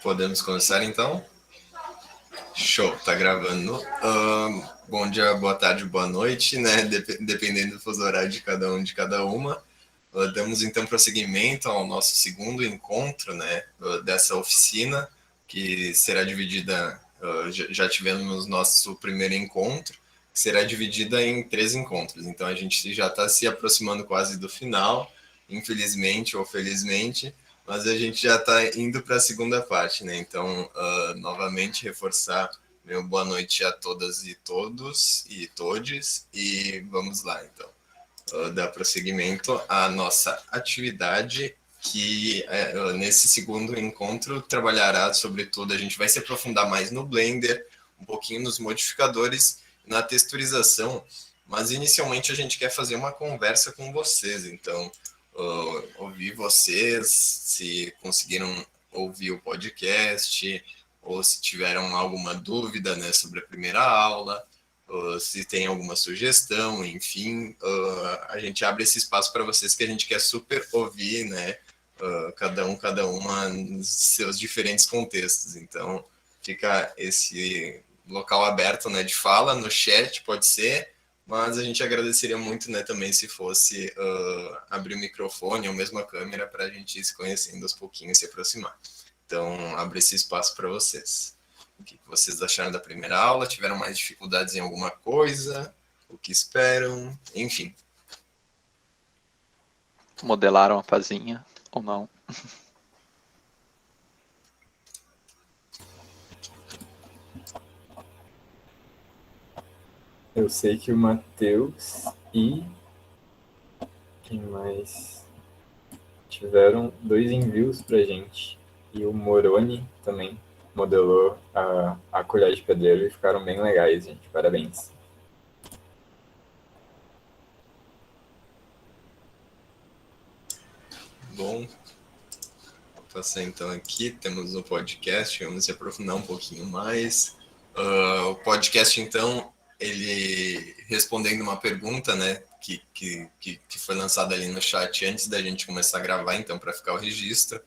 Podemos começar então? Show, tá gravando. Bom dia, boa tarde, boa noite, né? Dependendo do fuso horário de cada um, de cada uma. Damos então prosseguimento ao nosso segundo encontro, né? Dessa oficina, que será dividida. Já tivemos nosso primeiro encontro, que será dividida em 3 encontros. Então a gente já está se aproximando quase do final, infelizmente ou felizmente, mas a gente já está indo para a segunda parte, né? Então, novamente, reforçar meu boa noite a todas e todos e todes, e vamos lá, então. Dar prosseguimento à nossa atividade, que nesse segundo encontro trabalhará, sobretudo, a gente vai se aprofundar mais no Blender, um pouquinho nos modificadores, na texturização, mas inicialmente a gente quer fazer uma conversa com vocês, então ouvir vocês, se conseguiram ouvir o podcast, ou se tiveram alguma dúvida, né, sobre a primeira aula, se tem alguma sugestão, enfim, a gente abre esse espaço para vocês, que a gente quer super ouvir, né, cada uma nos seus diferentes contextos. Então, fica esse local aberto, né, de fala, no chat, pode ser, mas a gente agradeceria muito, né, também se fosse abrir o microfone ou mesmo a câmera para a gente ir se conhecendo aos pouquinhos e se aproximar. Então, abre esse espaço para vocês. O que vocês acharam da primeira aula? Tiveram mais dificuldades em alguma coisa? O que esperam? Enfim. Modelaram a pazinha ou não? Eu sei que o Matheus e quem mais tiveram 2 envios pra gente. E o Moroni também modelou a colher de pedreiro e ficaram bem legais, gente. Parabéns. Bom, vou passar então aqui. Temos o podcast, vamos se aprofundar um pouquinho mais. O podcast, então, ele respondendo uma pergunta, né, que foi lançada ali no chat antes da gente começar a gravar, então, para ficar o registro.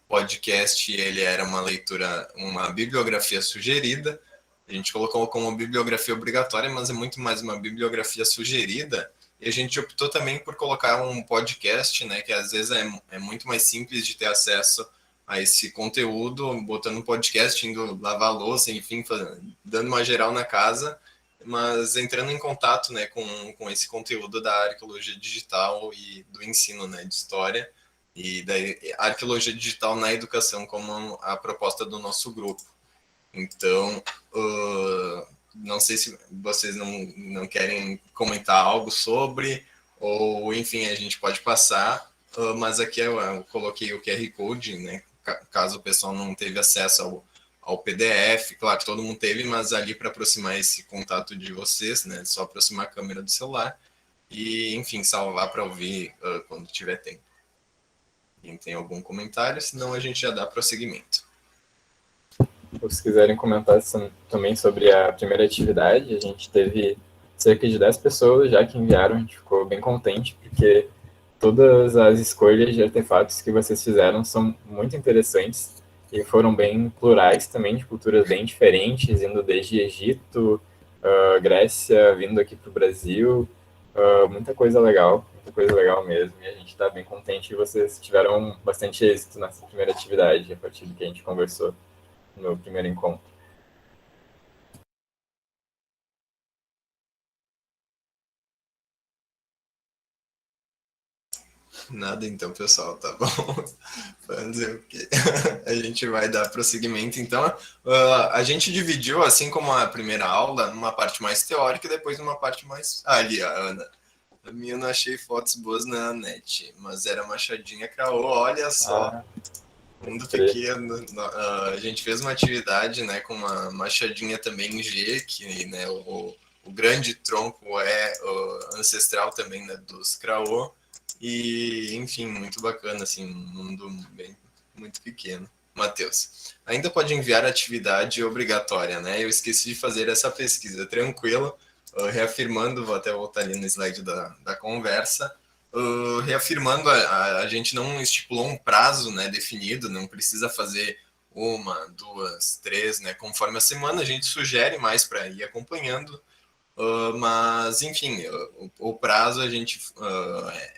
Podcast, ele era uma leitura, uma bibliografia sugerida. A gente colocou como bibliografia obrigatória, mas é muito mais uma bibliografia sugerida. E a gente optou também por colocar um podcast, né, que às vezes é muito mais simples de ter acesso a esse conteúdo, botando um podcast, indo lavar a louça, enfim, dando uma geral na casa, mas entrando em contato, né, com esse conteúdo da arqueologia digital e do ensino, né, de história, e da arqueologia digital na educação, como a proposta do nosso grupo. Então, não sei se vocês não querem comentar algo sobre, ou enfim, a gente pode passar, mas aqui eu coloquei o QR Code, né, caso o pessoal não teve acesso ao PDF, claro, todo mundo teve, mas ali para aproximar esse contato de vocês, né, só aproximar a câmera do celular e, enfim, salvar para ouvir quando tiver tempo. Quem tem algum comentário, senão a gente já dá prosseguimento. Se quiserem comentar também sobre a primeira atividade, a gente teve cerca de 10 pessoas já que enviaram, a gente ficou bem contente, porque todas as escolhas de artefatos que vocês fizeram são muito interessantes e foram bem plurais também, de culturas bem diferentes, indo desde Egito, Grécia, vindo aqui para o Brasil, muita coisa legal mesmo, e a gente está bem contente que vocês tiveram bastante êxito nessa primeira atividade, a partir do que a gente conversou no primeiro encontro. Nada então, pessoal, tá bom? Fazer o quê? A gente vai dar prosseguimento, então. A gente dividiu, assim como a primeira aula, numa parte mais teórica e depois numa parte mais... ali, a Ana. A minha eu não achei fotos boas na net, mas era machadinha craô, olha só. Mundo pequeno. A gente fez uma atividade, né, com uma machadinha também em G, que, né, o grande tronco é ancestral também, né, dos craô. E, enfim, muito bacana, assim, um mundo bem, muito pequeno. Matheus, ainda pode enviar atividade obrigatória, né? Eu esqueci de fazer essa pesquisa, tranquilo, reafirmando, vou até voltar ali no slide da conversa, reafirmando, a gente não estipulou um prazo, né, definido, não precisa fazer uma, duas, três, né? Conforme a semana, a gente sugere mais para ir acompanhando. Mas, enfim, o prazo a gente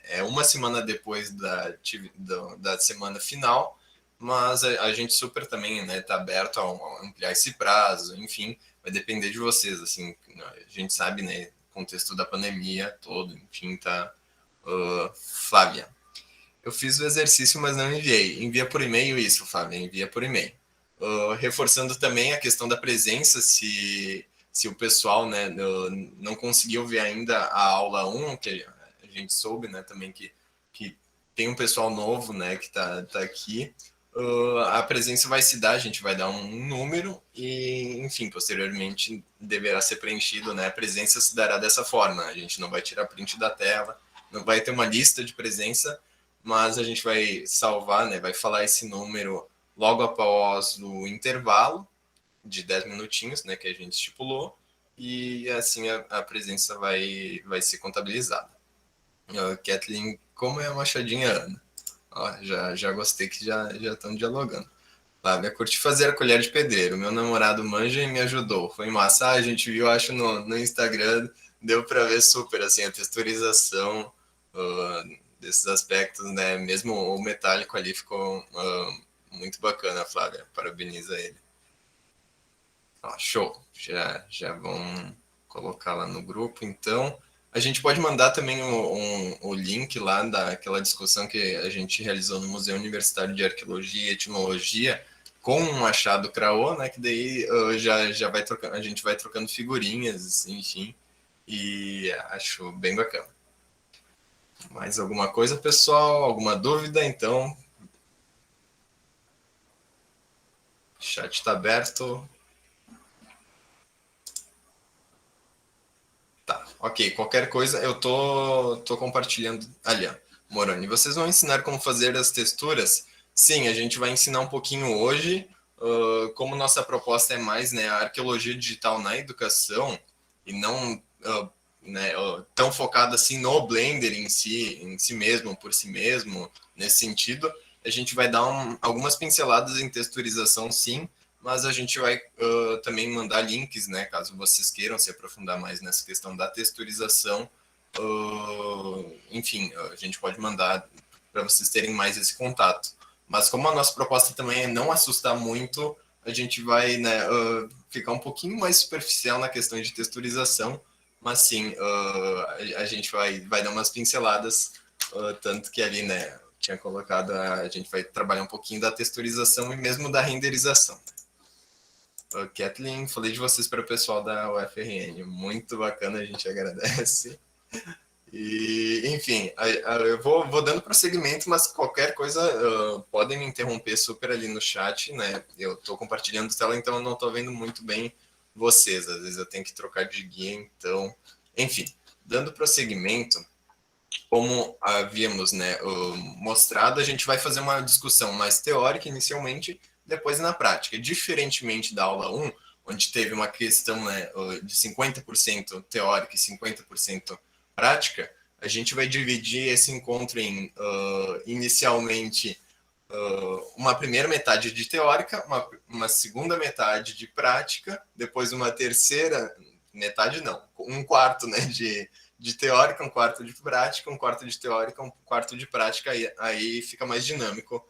é uma semana depois da semana final, mas a gente super também, né, tá aberto a ampliar esse prazo, enfim, vai depender de vocês, assim, a gente sabe, né, contexto da pandemia todo, enfim, tá. Flávia, eu fiz o exercício, mas não enviei. Envia por e-mail isso, Flávia, envia por e-mail. Reforçando também a questão da presença, se o pessoal, né, não conseguiu ver ainda a aula 1, que a gente soube, né, também que tem um pessoal novo, né, que tá aqui, a presença vai se dar, a gente vai dar um número e, enfim, posteriormente deverá ser preenchido, né, a presença se dará dessa forma, a gente não vai tirar print da tela, não vai ter uma lista de presença, mas a gente vai salvar, né, vai falar esse número logo após o intervalo, de 10 minutinhos, né, que a gente estipulou, e assim a presença vai ser contabilizada. Kathleen, como é a machadinha, Ana? Já gostei que já estão dialogando. Flávia, curti fazer a colher de pedreiro. Meu namorado manja e me ajudou. Foi massa. A gente viu, acho, no Instagram, deu para ver super, assim, a texturização desses aspectos, né? Mesmo o metálico ali ficou muito bacana, Flávia. Parabeniza ele. Show, já vão colocar lá no grupo, então. A gente pode mandar também o link lá daquela discussão que a gente realizou no Museu Universitário de Arqueologia e Etnologia com um achado CRAO, né, que daí já vai trocando, a gente vai trocando figurinhas, enfim, e acho bem bacana. Mais alguma coisa, pessoal? Alguma dúvida? Então, o chat está aberto. Tá, ok. Qualquer coisa, eu tô compartilhando ali, ó. Moroni, vocês vão ensinar como fazer as texturas? Sim, a gente vai ensinar um pouquinho hoje. Como nossa proposta é mais, né, a arqueologia digital na educação e não né, tão focada assim no Blender em si mesmo, por si mesmo, nesse sentido, a gente vai dar algumas pinceladas em texturização, sim, mas a gente vai também mandar links, né, caso vocês queiram se aprofundar mais nessa questão da texturização. Enfim, a gente pode mandar para vocês terem mais esse contato. Mas como a nossa proposta também é não assustar muito, a gente vai, né, ficar um pouquinho mais superficial na questão de texturização, mas sim, a gente vai dar umas pinceladas, tanto que ali, né, tinha colocado, a gente vai trabalhar um pouquinho da texturização e mesmo da renderização. Kathleen, falei de vocês para o pessoal da UFRN, muito bacana, a gente agradece. E, enfim, eu vou dando prosseguimento, mas qualquer coisa podem me interromper super ali no chat, né? Eu estou compartilhando tela, então eu não estou vendo muito bem vocês. Às vezes eu tenho que trocar de guia, então... Enfim, dando prosseguimento, como havíamos, né, mostrado, a gente vai fazer uma discussão mais teórica inicialmente, depois na prática. Diferentemente da aula 1, onde teve uma questão, né, de 50% teórica e 50% prática, a gente vai dividir esse encontro em, inicialmente, uma primeira metade de teórica, uma segunda metade de prática, depois uma terceira metade, não, um quarto, né, de teórica, um quarto de prática, um quarto de teórica, um quarto de prática, aí fica mais dinâmico.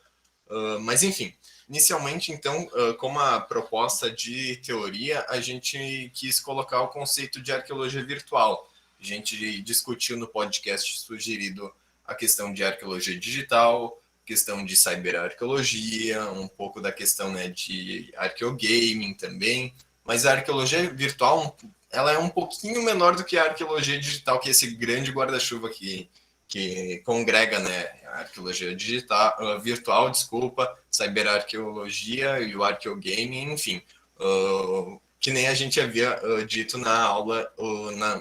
Mas, enfim, inicialmente, então, como a proposta de teoria, a gente quis colocar o conceito de arqueologia virtual. A gente discutiu no podcast sugerido a questão de arqueologia digital, questão de cyberarqueologia, um pouco da questão, né, de arqueogaming também, mas a arqueologia virtual ela é um pouquinho menor do que a arqueologia digital, que é esse grande guarda-chuva que congrega, né, a arqueologia digital, virtual, desculpa, cyberarqueologia e o arqueogaming, enfim, que nem a gente havia dito na aula,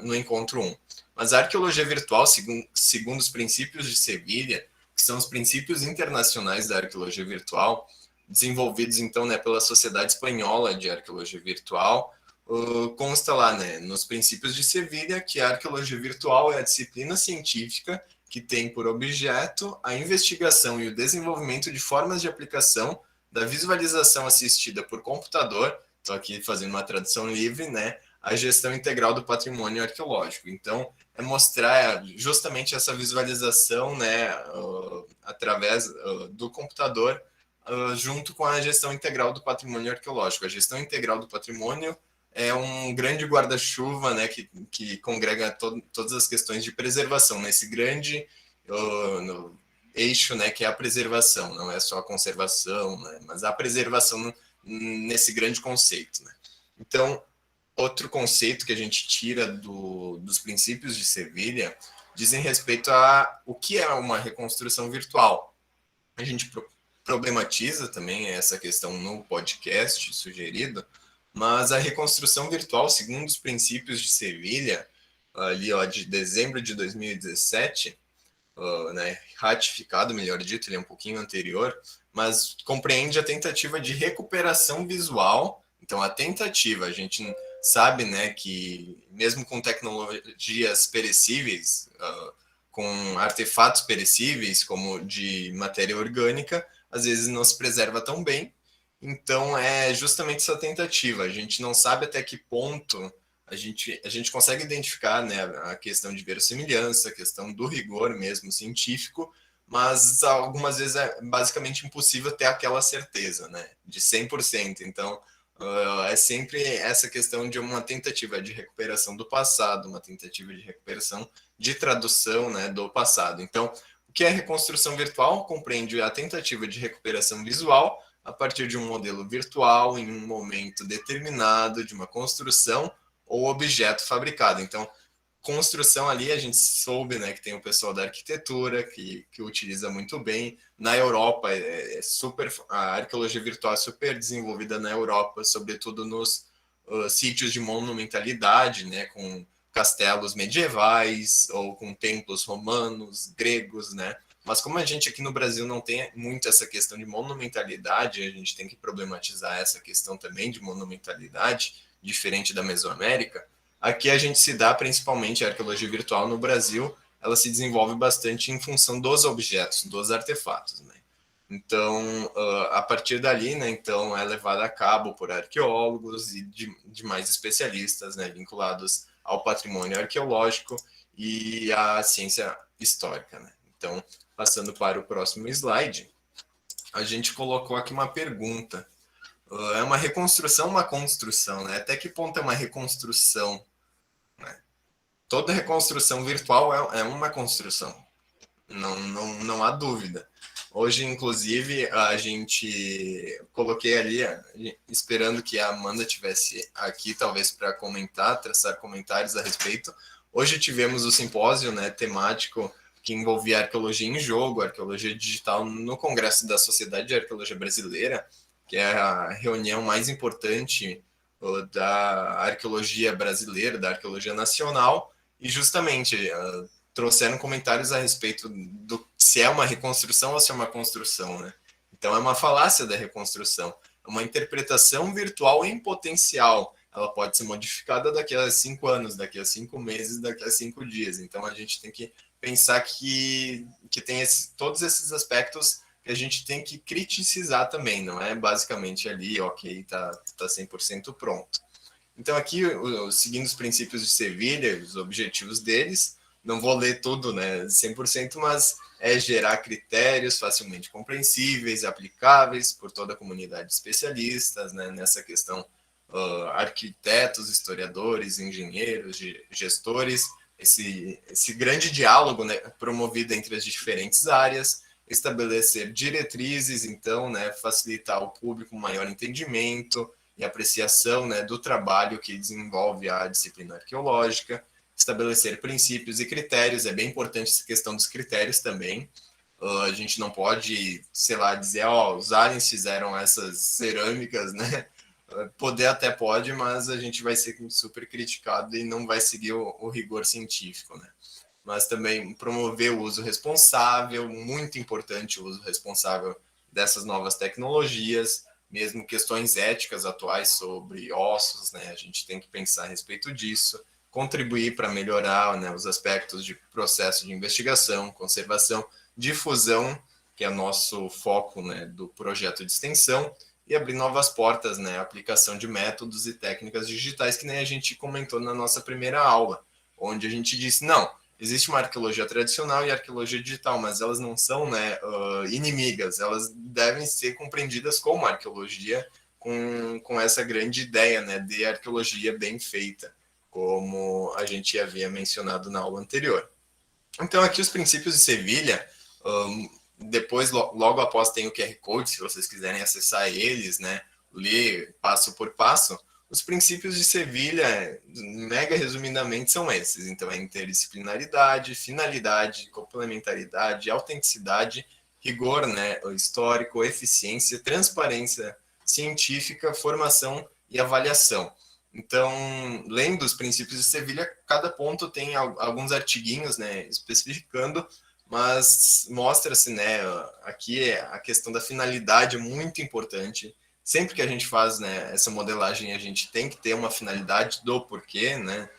no encontro 1. Mas a arqueologia virtual, segundo os princípios de Sevilha, que são os princípios internacionais da arqueologia virtual, desenvolvidos, então, né, pela Sociedade Espanhola de Arqueologia Virtual, consta lá, né, nos princípios de Sevilha, que a arqueologia virtual é a disciplina científica que tem por objeto a investigação e o desenvolvimento de formas de aplicação da visualização assistida por computador, estou aqui fazendo uma tradução livre, né, a gestão integral do patrimônio arqueológico. Então, é mostrar justamente essa visualização, né, através do computador, junto com a gestão integral do patrimônio arqueológico. A gestão integral do patrimônio é um grande guarda-chuva, né, que congrega todas as questões de preservação, nesse grande eixo, né, que é a preservação, não é só a conservação, né, mas a preservação nesse grande conceito, né. Então, outro conceito que a gente tira dos princípios de Sevilha dizem respeito a o que é uma reconstrução virtual. A gente problematiza também essa questão no podcast sugerido, mas a reconstrução virtual, segundo os princípios de Sevilha, ali de dezembro de 2017, né, ratificado, melhor dito, ele é um pouquinho anterior, mas compreende a tentativa de recuperação visual. Então, a tentativa, a gente sabe, né, que mesmo com tecnologias perecíveis, com artefatos perecíveis, como de matéria orgânica, às vezes não se preserva tão bem. Então, é justamente essa tentativa. A gente não sabe até que ponto a gente consegue identificar, né, a questão de verossimilhança, a questão do rigor mesmo científico, mas algumas vezes é basicamente impossível ter aquela certeza, né, de 100%. Então, é sempre essa questão de uma tentativa de recuperação do passado, uma tentativa de recuperação de tradução, né, do passado. Então, o que é reconstrução virtual? Compreende a tentativa de recuperação visual a partir de um modelo virtual em um momento determinado de uma construção ou objeto fabricado. Então, construção ali, a gente soube, né, que tem o pessoal da arquitetura que utiliza muito bem. Na Europa, a arqueologia virtual é super desenvolvida na Europa, sobretudo nos sítios de monumentalidade, né, com castelos medievais ou com templos romanos, gregos, né? Mas como a gente aqui no Brasil não tem muito essa questão de monumentalidade, a gente tem que problematizar essa questão também de monumentalidade, diferente da Mesoamérica. Aqui a gente se dá principalmente a arqueologia virtual no Brasil, ela se desenvolve bastante em função dos objetos, dos artefatos, né? Então, a partir dali, né, então é levada a cabo por arqueólogos e demais especialistas, né, vinculados ao patrimônio arqueológico e à ciência histórica, né? Então, passando para o próximo slide, a gente colocou aqui uma pergunta. É uma reconstrução, uma construção, né? Até que ponto é uma reconstrução? Né? Toda reconstrução virtual é uma construção, não há dúvida. Hoje, inclusive, a gente coloquei ali, esperando que a Amanda tivesse aqui, talvez para comentar, traçar comentários a respeito. Hoje tivemos o simpósio, né, temático que envolvia arqueologia em jogo, arqueologia digital, no Congresso da Sociedade de Arqueologia Brasileira, que é a reunião mais importante da arqueologia brasileira, da arqueologia nacional, e justamente trouxeram comentários a respeito do se é uma reconstrução ou se é uma construção, né? Então é uma falácia da reconstrução, é uma interpretação virtual em potencial. Ela pode ser modificada daqui a 5 anos, daqui a 5 meses, daqui a 5 dias. Então a gente tem que pensar que tem todos esses aspectos que a gente tem que criticizar também, não é basicamente ali, ok, tá 100% pronto. Então aqui, seguindo os princípios de Sevilha, os objetivos deles, não vou ler tudo, né, 100%, mas é gerar critérios facilmente compreensíveis, aplicáveis por toda a comunidade de especialistas, né, nessa questão, arquitetos, historiadores, engenheiros, gestores, esse grande diálogo, né, promovido entre as diferentes áreas, estabelecer diretrizes, então, né, facilitar ao público um maior entendimento e apreciação, né, do trabalho que desenvolve a disciplina arqueológica, estabelecer princípios e critérios. É bem importante essa questão dos critérios também. A gente não pode, sei lá, dizer, os aliens fizeram essas cerâmicas, né? Poder até pode, mas a gente vai ser super criticado e não vai seguir o rigor científico, né? Mas também promover o uso responsável, muito importante o uso responsável dessas novas tecnologias, mesmo questões éticas atuais sobre ossos, né? A gente tem que pensar a respeito disso, contribuir para melhorar, né, os aspectos de processo de investigação, conservação, difusão que é nosso foco, né, do projeto de extensão, e abrir novas portas, né, aplicação de métodos e técnicas digitais, que nem a gente comentou na nossa primeira aula, onde a gente disse, não, existe uma arqueologia tradicional e arqueologia digital, mas elas não são, né, inimigas, elas devem ser compreendidas como arqueologia, com essa grande ideia, né, de arqueologia bem feita, como a gente havia mencionado na aula anterior. Então, aqui os princípios de Sevilha, depois, logo após, tem o QR Code, se vocês quiserem acessar eles, né, ler passo por passo. Os princípios de Sevilha, mega resumidamente, são esses. Então, é interdisciplinaridade, finalidade, complementaridade, autenticidade, rigor, né, histórico, eficiência, transparência científica, formação e avaliação. Então, lendo os princípios de Sevilha, cada ponto tem alguns artiguinhos, né, especificando, mas mostra-se, né, aqui a questão da finalidade é muito importante. Sempre que a gente faz, né, essa modelagem, a gente tem que ter uma finalidade do porquê, né,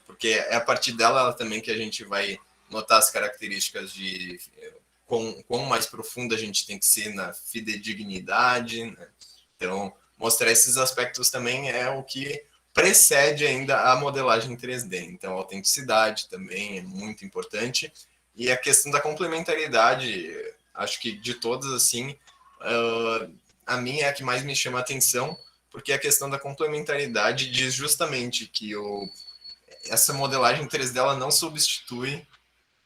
porque é a partir dela também que a gente vai notar as características de quão mais profunda a gente tem que ser na fidedignidade, né? Então, mostrar esses aspectos também é o que precede ainda a modelagem 3D. Então, a autenticidade também é muito importante. E a questão da complementaridade, acho que de todas, assim, a minha é a que mais me chama a atenção, porque a questão da complementaridade diz justamente que essa modelagem 3D ela não substitui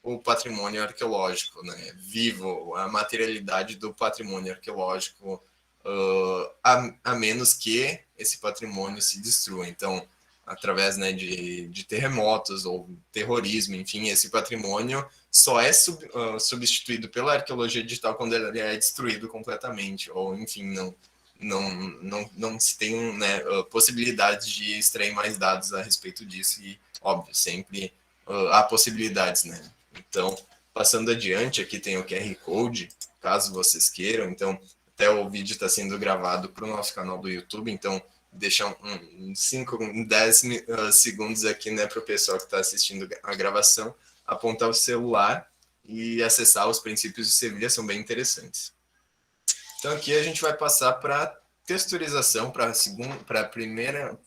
o patrimônio arqueológico, né, vivo, a materialidade do patrimônio arqueológico, a menos que esse patrimônio se destrua. Então, através, né, de terremotos ou terrorismo, enfim, esse patrimônio só é substituído pela arqueologia digital quando ele é destruído completamente, ou, enfim, não se tem, né, possibilidade de extrair mais dados a respeito disso, e, óbvio, sempre há possibilidades, né. Então, passando adiante, aqui tem o QR Code, caso vocês queiram. Então, até o vídeo está sendo gravado para o nosso canal do YouTube, então deixar 10 segundos aqui, né, para o pessoal que está assistindo a gravação, apontar o celular e acessar os princípios de Sevilha, são bem interessantes. Então, aqui a gente vai passar para texturização, para a primeira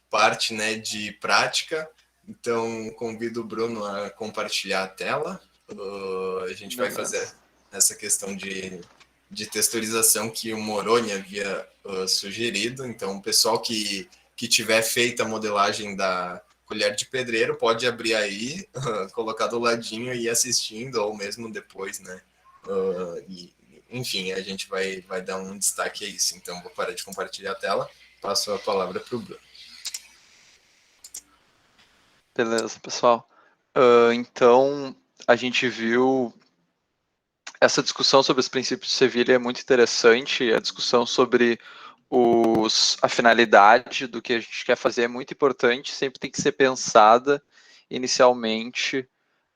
parte, né, de prática. Então, convido o Bruno a compartilhar a tela. A gente vai fazer essa questão de texturização que o Moroni havia sugerido. Então, o pessoal que tiver feito a modelagem da colher de pedreiro pode abrir aí, colocar do ladinho e ir assistindo, ou mesmo depois, né? Enfim, a gente vai dar um destaque a isso. Então, vou parar de compartilhar a tela, passo a palavra para o Bruno. Beleza, pessoal. Então, a gente viu essa discussão sobre os princípios de Sevilha é muito interessante. A discussão sobre a finalidade do que a gente quer fazer é muito importante. Sempre tem que ser pensada inicialmente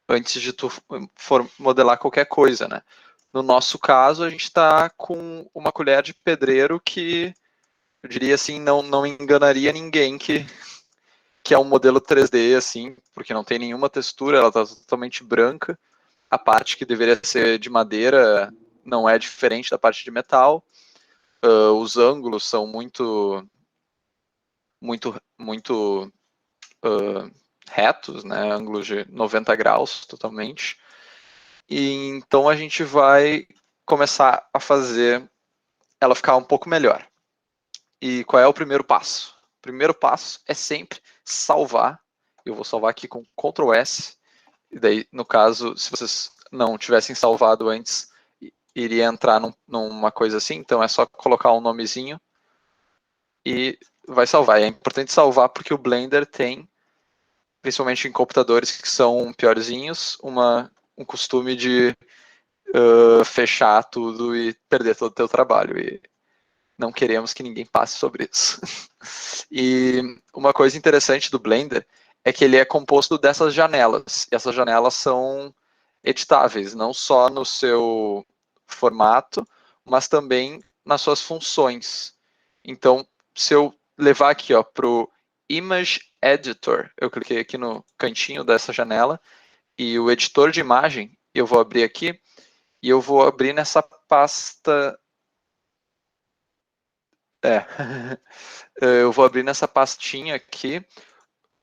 antes de tu for modelar qualquer coisa, né? No nosso caso, a gente está com uma colher de pedreiro que, eu diria assim, não enganaria ninguém que é um modelo 3D, assim, porque não tem nenhuma textura, ela está totalmente branca. A parte que deveria ser de madeira não é diferente da parte de metal. Os ângulos são muito retos, né? Ângulos de 90 graus totalmente. E então a gente vai começar a fazer ela ficar um pouco melhor. E qual é o primeiro passo? O primeiro passo é sempre salvar. Eu vou salvar aqui com Ctrl S. E daí, no caso, se vocês não tivessem salvado antes, iria entrar numa coisa assim. Então é só colocar um nomezinho e vai salvar. E é importante salvar porque o Blender tem, principalmente em computadores que são piorzinhos, um costume de fechar tudo e perder todo o teu trabalho. E não queremos que ninguém passe sobre isso. E uma coisa interessante do Blender é que ele é composto dessas janelas. E essas janelas são editáveis, não só no seu formato, mas também nas suas funções. Então, se eu levar aqui para o Image Editor, eu cliquei aqui no cantinho dessa janela, e o editor de imagem, eu vou abrir aqui, E eu vou abrir nessa pasta... eu vou abrir nessa pastinha aqui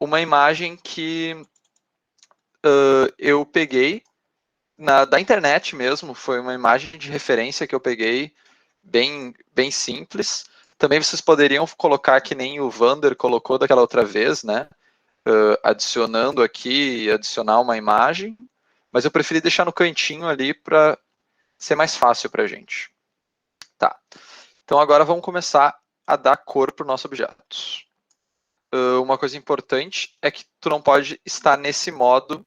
uma imagem que eu peguei da internet mesmo. Foi uma imagem de referência que eu peguei, bem simples. Também vocês poderiam colocar que nem o Vander colocou daquela outra vez, né? Adicionando aqui, adicionar uma imagem. Mas eu preferi deixar no cantinho ali para ser mais fácil para a gente. Tá. Então agora vamos começar a dar cor para o nosso objeto. Uma coisa importante é que tu não pode estar nesse modo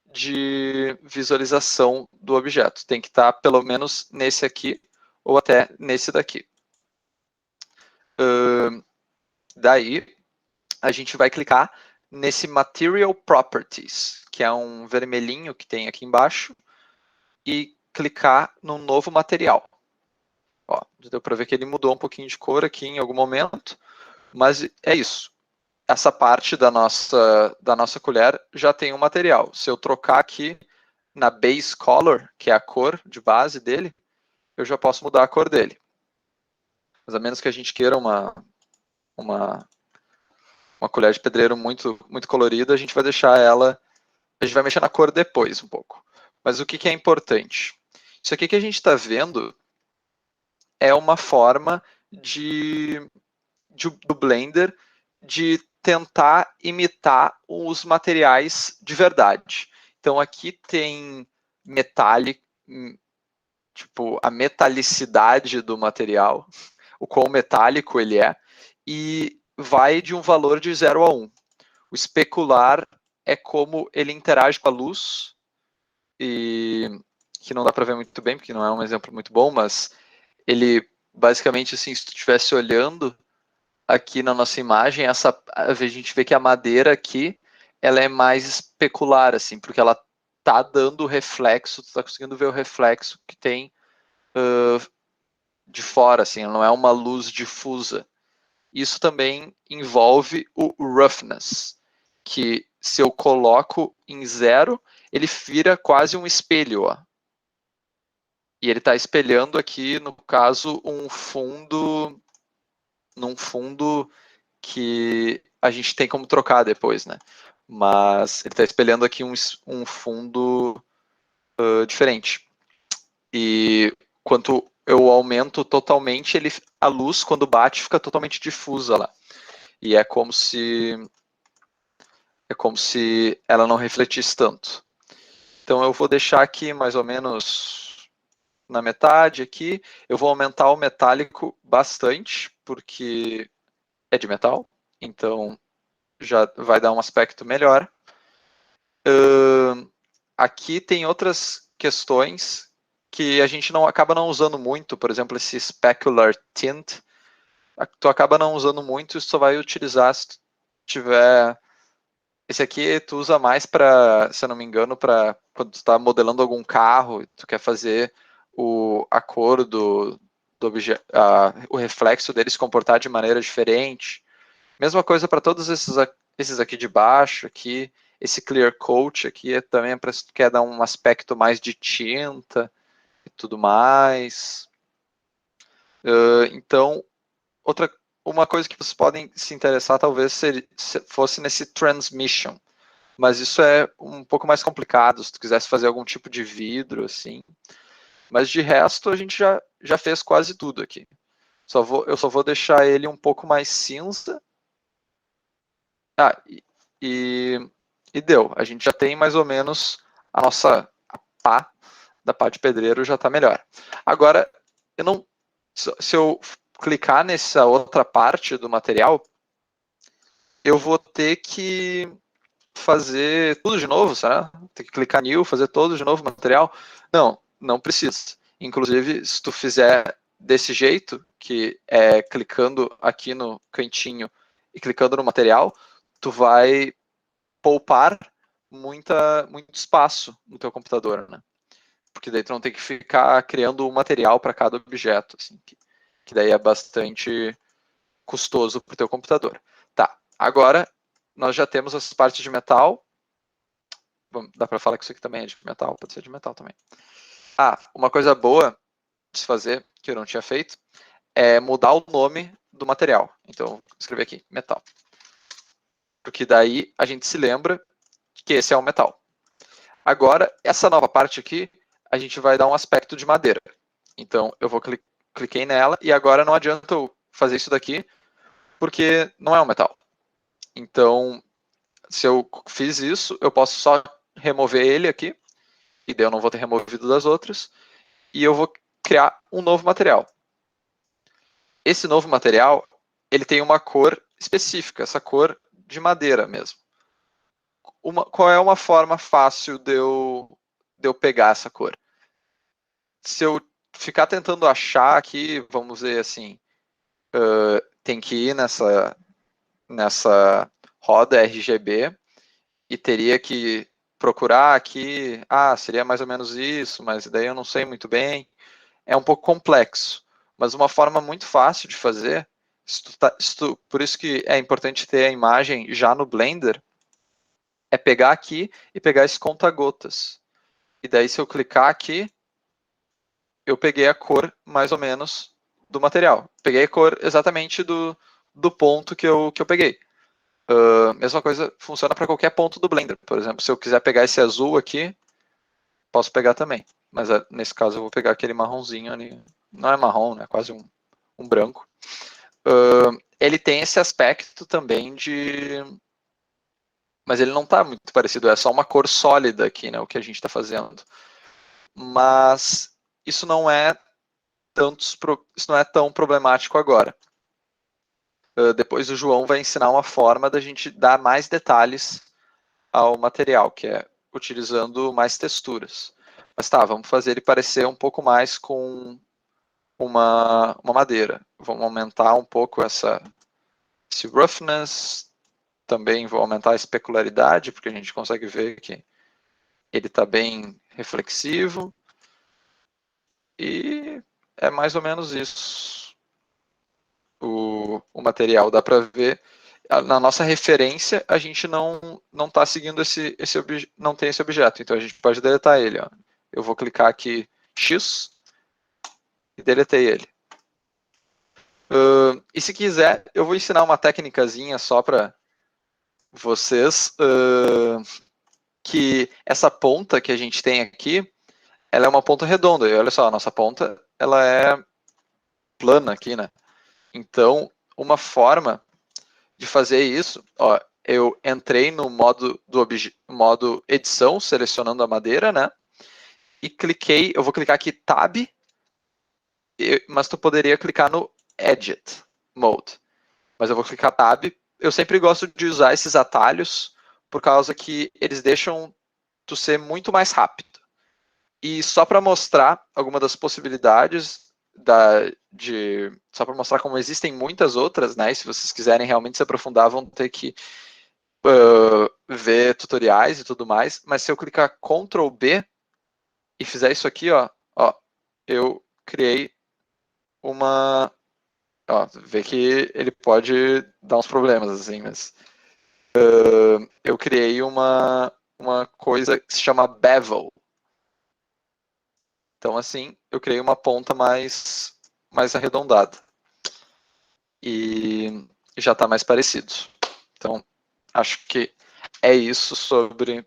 de visualização do objeto. Tem que estar pelo menos nesse aqui ou até nesse daqui. Daí a gente vai clicar nesse Material Properties, que é um vermelhinho que tem aqui embaixo, e clicar no novo material. Ó, deu para ver que ele mudou um pouquinho de cor aqui em algum momento, mas é isso. Essa parte da nossa colher já tem um material. Se eu trocar aqui na Base Color, que é a cor de base dele, eu já posso mudar a cor dele. Mas a menos que a gente queira uma colher de pedreiro muito colorida, a gente vai deixar ela... A gente vai mexer na cor depois um pouco. Mas o que é importante? Isso aqui que a gente está vendo é uma forma do Blender de tentar imitar os materiais de verdade. Então aqui tem tipo a metalicidade do material, o quão metálico ele é, e vai de um valor de 0 a 1. O especular é como ele interage com a luz, e que não dá para ver muito bem, porque não é um exemplo muito bom, mas ele basicamente, assim, se tu estivesse olhando aqui na nossa imagem, a gente vê que a madeira aqui, ela é mais especular, assim, porque ela tá dando reflexo, tu tá conseguindo ver o reflexo que tem de fora, assim, não é uma luz difusa. Isso também envolve o roughness, que se eu coloco em 0, ele vira quase um espelho, ó. E ele está espelhando aqui, no caso, num fundo que a gente tem como trocar depois, né? Mas ele está espelhando aqui um fundo diferente. E quanto eu aumento totalmente, a luz, quando bate, fica totalmente difusa lá. E é como se ela não refletisse tanto. Então eu vou deixar aqui mais ou menos na metade aqui. Eu vou aumentar o metálico bastante, porque é de metal, então já vai dar um aspecto melhor. Aqui tem outras questões que a gente acaba não usando muito, por exemplo, esse specular tint, tu acaba não usando muito, isso só vai utilizar se tu tiver... Esse aqui tu usa mais para, se eu não me engano, para quando tu está modelando algum carro e tu quer fazer a cor do objeto, o reflexo dele se comportar de maneira diferente. Mesma coisa para todos esses aqui de baixo, aqui, esse clear coat aqui também é para se tu quer dar um aspecto mais de tinta e tudo mais. Então, uma coisa que vocês podem se interessar talvez fosse nesse transmission, mas isso é um pouco mais complicado se tu quisesse fazer algum tipo de vidro, assim. Mas de resto a gente já fez quase tudo aqui. Eu só vou deixar ele um pouco mais cinza. E deu. A gente já tem mais ou menos a nossa pá da pá de pedreiro já está melhor. Agora, se eu clicar nessa outra parte do material, eu vou ter que fazer tudo de novo, será? Ter que clicar new, fazer todo de novo o material? Não precisa. Inclusive, se tu fizer desse jeito, que é clicando aqui no cantinho e clicando no material, tu vai poupar muito espaço no teu computador, né? Porque daí tu não tem que ficar criando um material para cada objeto, assim, que daí é bastante custoso para o teu computador. Tá, agora nós já temos as partes de metal. Dá para falar que isso aqui também é de metal, pode ser de metal também. Uma coisa boa de se fazer, que eu não tinha feito, é mudar o nome do material. Então, vou escrever aqui, metal. Porque daí a gente se lembra que esse é um metal. Agora, essa nova parte aqui, a gente vai dar um aspecto de madeira. Então, eu vou cliquei nela e agora não adianta eu fazer isso daqui, porque não é um metal. Então, se eu fiz isso, eu posso só remover ele aqui, e daí eu não vou ter removido das outras, e eu vou criar um novo material. Esse novo material, ele tem uma cor específica, essa cor de madeira mesmo. Qual é uma forma fácil de eu pegar essa cor? Se eu ficar tentando achar aqui, vamos dizer assim, tem que ir nessa roda RGB e teria que procurar aqui, seria mais ou menos isso, mas daí eu não sei muito bem. É um pouco complexo, mas uma forma muito fácil de fazer, por isso que é importante ter a imagem já no Blender, é pegar aqui e pegar esse conta-gotas. E daí se eu clicar aqui, eu peguei a cor mais ou menos do material. Peguei a cor exatamente do ponto que eu peguei. Mesma coisa funciona para qualquer ponto do Blender. Por exemplo, se eu quiser pegar esse azul aqui, posso pegar também. Mas nesse caso eu vou pegar aquele marronzinho ali. Não é marrom, é quase um branco. Ele tem esse aspecto também de... Mas ele não está muito parecido, é só uma cor sólida aqui, né, o que a gente está fazendo. Mas isso não é tão problemático agora. Depois o João vai ensinar uma forma da gente dar mais detalhes ao material, que é utilizando mais texturas. Mas tá, vamos fazer ele parecer um pouco mais com uma madeira. Vamos aumentar um pouco esse roughness, também vou aumentar a especularidade, porque a gente consegue ver que ele está bem reflexivo. E é mais ou menos isso. O material dá para ver. Na nossa referência, a gente não está seguindo não tem esse objeto, então a gente pode deletar ele. Ó. Eu vou clicar aqui X e deletei ele. E se quiser, eu vou ensinar uma técnicazinha só para vocês, que essa ponta que a gente tem aqui, ela é uma ponta redonda. E olha só, a nossa ponta ela é plana aqui, né? Então, uma forma de fazer isso, ó, eu entrei no modo modo edição, selecionando a madeira, né? E cliquei, eu vou clicar aqui Tab, mas tu poderia clicar no Edit Mode. Mas eu vou clicar Tab. Eu sempre gosto de usar esses atalhos por causa que eles deixam tu ser muito mais rápido. E só para mostrar alguma das possibilidades só para mostrar como existem muitas outras, né? E se vocês quiserem realmente se aprofundar, vão ter que ver tutoriais e tudo mais. Mas se eu clicar Ctrl B e fizer isso aqui, ó, eu criei uma... vê que ele pode dar uns problemas, assim, mas... eu criei uma coisa que se chama bevel. Então, assim, eu criei uma ponta mais arredondada. E já está mais parecido. Então, acho que é isso sobre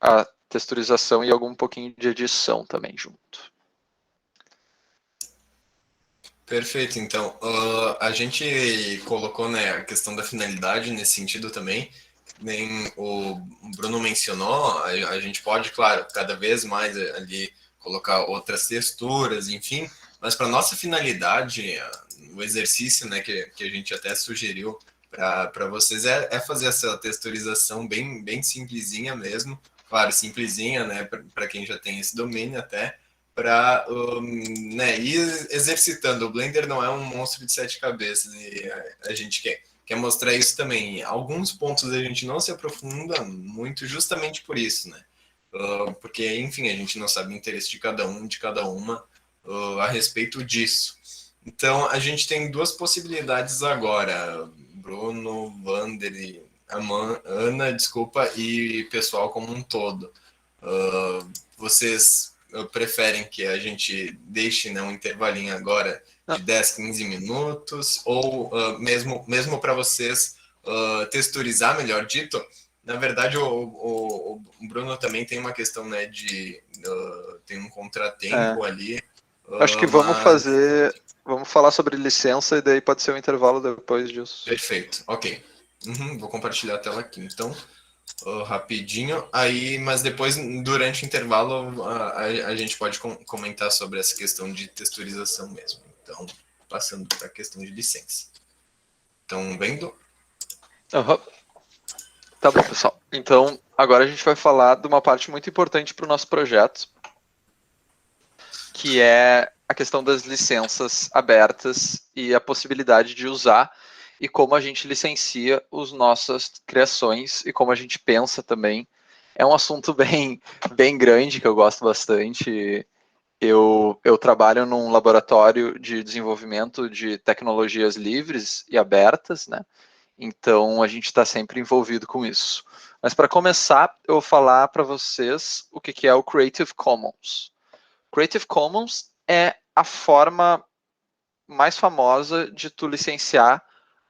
a texturização e algum pouquinho de edição também junto. Perfeito, então, a gente colocou, né, a questão da finalidade nesse sentido também, nem o Bruno mencionou, a gente pode, claro, cada vez mais ali colocar outras texturas, enfim, mas para nossa finalidade, o exercício, né, que a gente até sugeriu para vocês é fazer essa texturização bem simplesinha mesmo, claro, simplesinha, né, para quem já tem esse domínio até, para né, ir exercitando. O Blender não é um monstro de 7 cabeças e a gente quer mostrar isso também. Em alguns pontos a gente não se aprofunda muito justamente por isso, né? Porque, enfim, a gente não sabe o interesse de cada um, de cada uma a respeito disso. Então, a gente tem duas possibilidades agora. Bruno, Vander, Ana, desculpa, e pessoal como um todo. Vocês preferem que a gente deixe, né, um intervalinho agora de 10, 15 minutos, ou mesmo para vocês texturizar, melhor dito, na verdade o Bruno também tem uma questão, né, tem um contratempo ali. Acho que vamos falar sobre licença e daí pode ser um intervalo depois disso. Perfeito, ok. Vou compartilhar a tela aqui, então, rapidinho. Aí, mas depois, durante o intervalo, a gente pode comentar sobre essa questão de texturização mesmo. Então, passando para a questão de licença. Estão vendo? Uhum. Tá bom, pessoal. Então, agora a gente vai falar de uma parte muito importante para o nosso projeto, que é a questão das licenças abertas e a possibilidade de usar e como a gente licencia as nossas criações e como a gente pensa também. É um assunto bem grande que eu gosto bastante. Eu trabalho num laboratório de desenvolvimento de tecnologias livres e abertas, né? Então a gente está sempre envolvido com isso. Mas para começar, eu vou falar para vocês o que é o Creative Commons. Creative Commons é a forma mais famosa de tu licenciar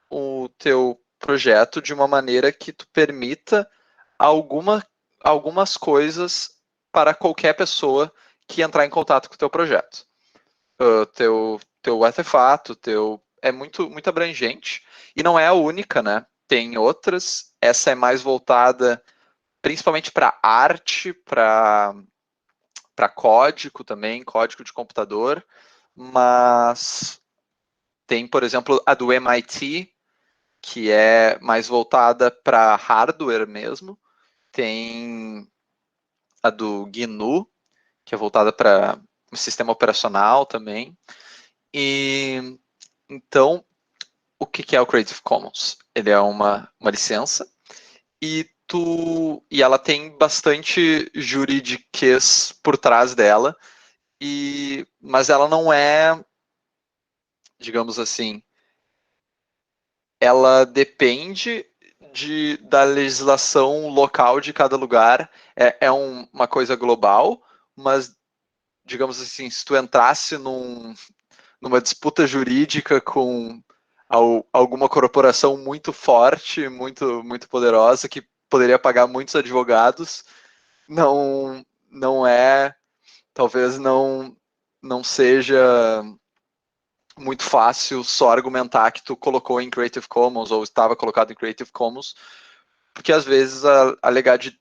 o teu projeto de uma maneira que tu permita algumas coisas para qualquer pessoa que entrar em contato com o teu projeto. Teu artefato, é muito abrangente e não é a única, né? Tem outras. Essa é mais voltada principalmente para arte, para código também, código de computador, mas tem, por exemplo, a do MIT, que é mais voltada para hardware mesmo. Tem a do GNU, que é voltada para o sistema operacional também. E então, o que é o Creative Commons? Ele é uma licença e ela tem bastante juridiquês por trás dela, mas ela não é, digamos assim, ela depende da legislação local de cada lugar. É uma coisa global, mas, digamos assim, se tu entrasse numa disputa jurídica com alguma corporação muito forte, muito poderosa, que poderia pagar muitos advogados, não é, talvez não seja muito fácil só argumentar que tu colocou em Creative Commons ou estava colocado em Creative Commons, porque às vezes a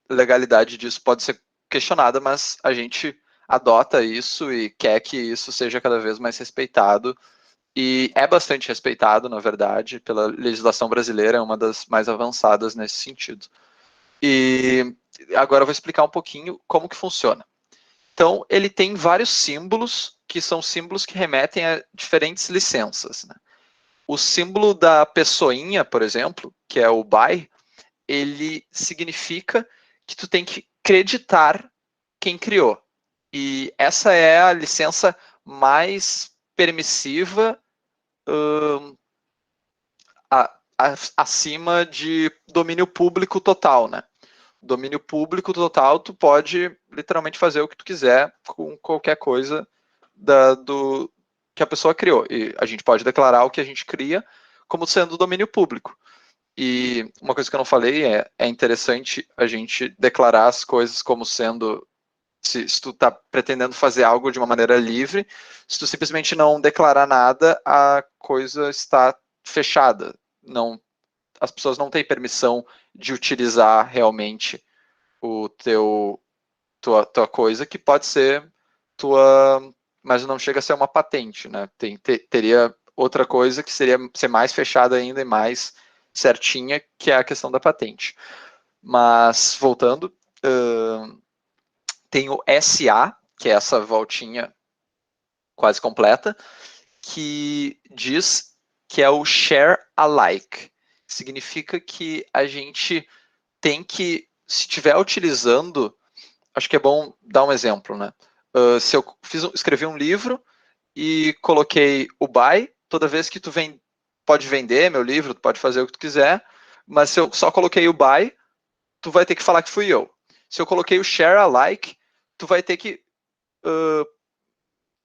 legalidade disso pode ser questionada, mas a gente adota isso e quer que isso seja cada vez mais respeitado, e é bastante respeitado, na verdade, pela legislação brasileira, é uma das mais avançadas nesse sentido. E agora eu vou explicar um pouquinho como que funciona. Então, ele tem vários símbolos, que são símbolos que remetem a diferentes licenças, né? O símbolo da pessoinha, por exemplo, que é o by, ele significa que tu tem que creditar quem criou. E essa é a licença mais permissiva acima de domínio público total, né? Domínio público total, tu pode literalmente fazer o que tu quiser com qualquer coisa que a pessoa criou. E a gente pode declarar o que a gente cria como sendo domínio público. E uma coisa que eu não falei é interessante a gente declarar as coisas como sendo, se tu está pretendendo fazer algo de uma maneira livre, se tu simplesmente não declarar nada, a coisa está fechada. As pessoas não têm permissão de utilizar realmente tua coisa, que pode ser mas não chega a ser uma patente, né? Teria outra coisa que seria ser mais fechada ainda e mais certinha, que é a questão da patente. Mas, voltando, tem o SA, que é essa voltinha quase completa, que diz que é o share alike. Significa que a gente tem que, se estiver utilizando, acho que é bom dar um exemplo, né? Se eu escrevi um livro e coloquei o buy, toda vez que tu pode vender meu livro, tu pode fazer o que tu quiser, mas se eu só coloquei o buy, tu vai ter que falar que fui eu. Se eu coloquei o share alike, tu vai ter que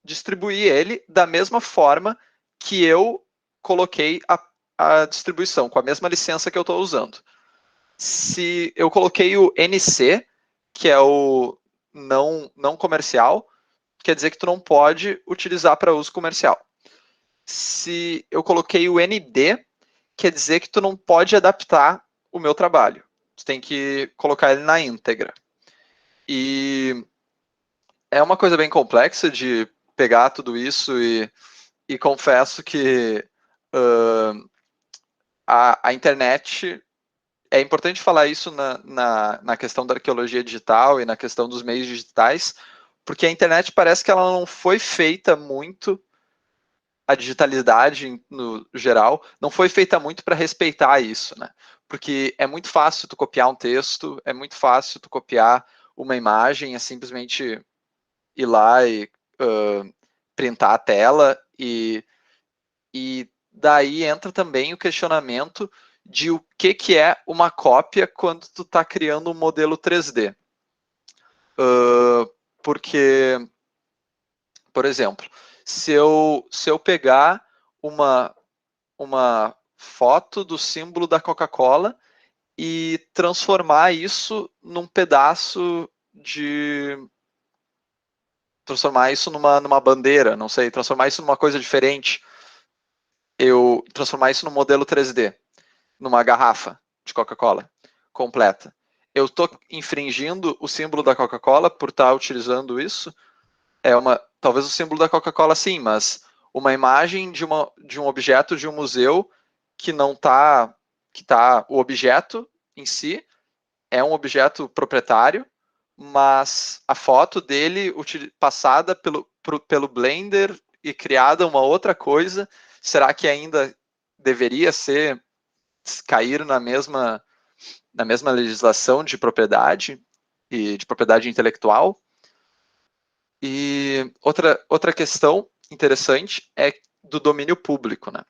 distribuir ele da mesma forma que eu coloquei a distribuição, com a mesma licença que eu estou usando. Se eu coloquei o NC, que é o não comercial, quer dizer que tu não pode utilizar para uso comercial. Se eu coloquei o ND, quer dizer que tu não pode adaptar o meu trabalho. Tu tem que colocar ele na íntegra. E é uma coisa bem complexa de pegar tudo isso e confesso que a internet, é importante falar isso na questão da arqueologia digital e na questão dos meios digitais, porque a internet parece que ela não foi feita muito, a digitalidade no geral, não foi feita muito para respeitar isso, né? Porque é muito fácil tu copiar um texto, é muito fácil tu copiar uma imagem, é simplesmente ir lá e printar a tela, e daí entra também o questionamento de o que é uma cópia quando tu está criando um modelo 3D. Porque, por exemplo, se eu pegar uma foto do símbolo da Coca-Cola e transformar isso num pedaço de... transformar isso numa bandeira, não sei, transformar isso numa coisa diferente, eu transformar isso num modelo 3D, numa garrafa de Coca-Cola completa. Eu estou infringindo o símbolo da Coca-Cola por estar utilizando isso? Talvez o símbolo da Coca-Cola sim, mas uma imagem de um objeto de um museu que não está... o objeto em si é um objeto proprietário, mas a foto dele passada pelo Blender e criada uma outra coisa, será que ainda deveria cair na mesma legislação de propriedade e de propriedade intelectual? E outra questão interessante é do domínio público, né?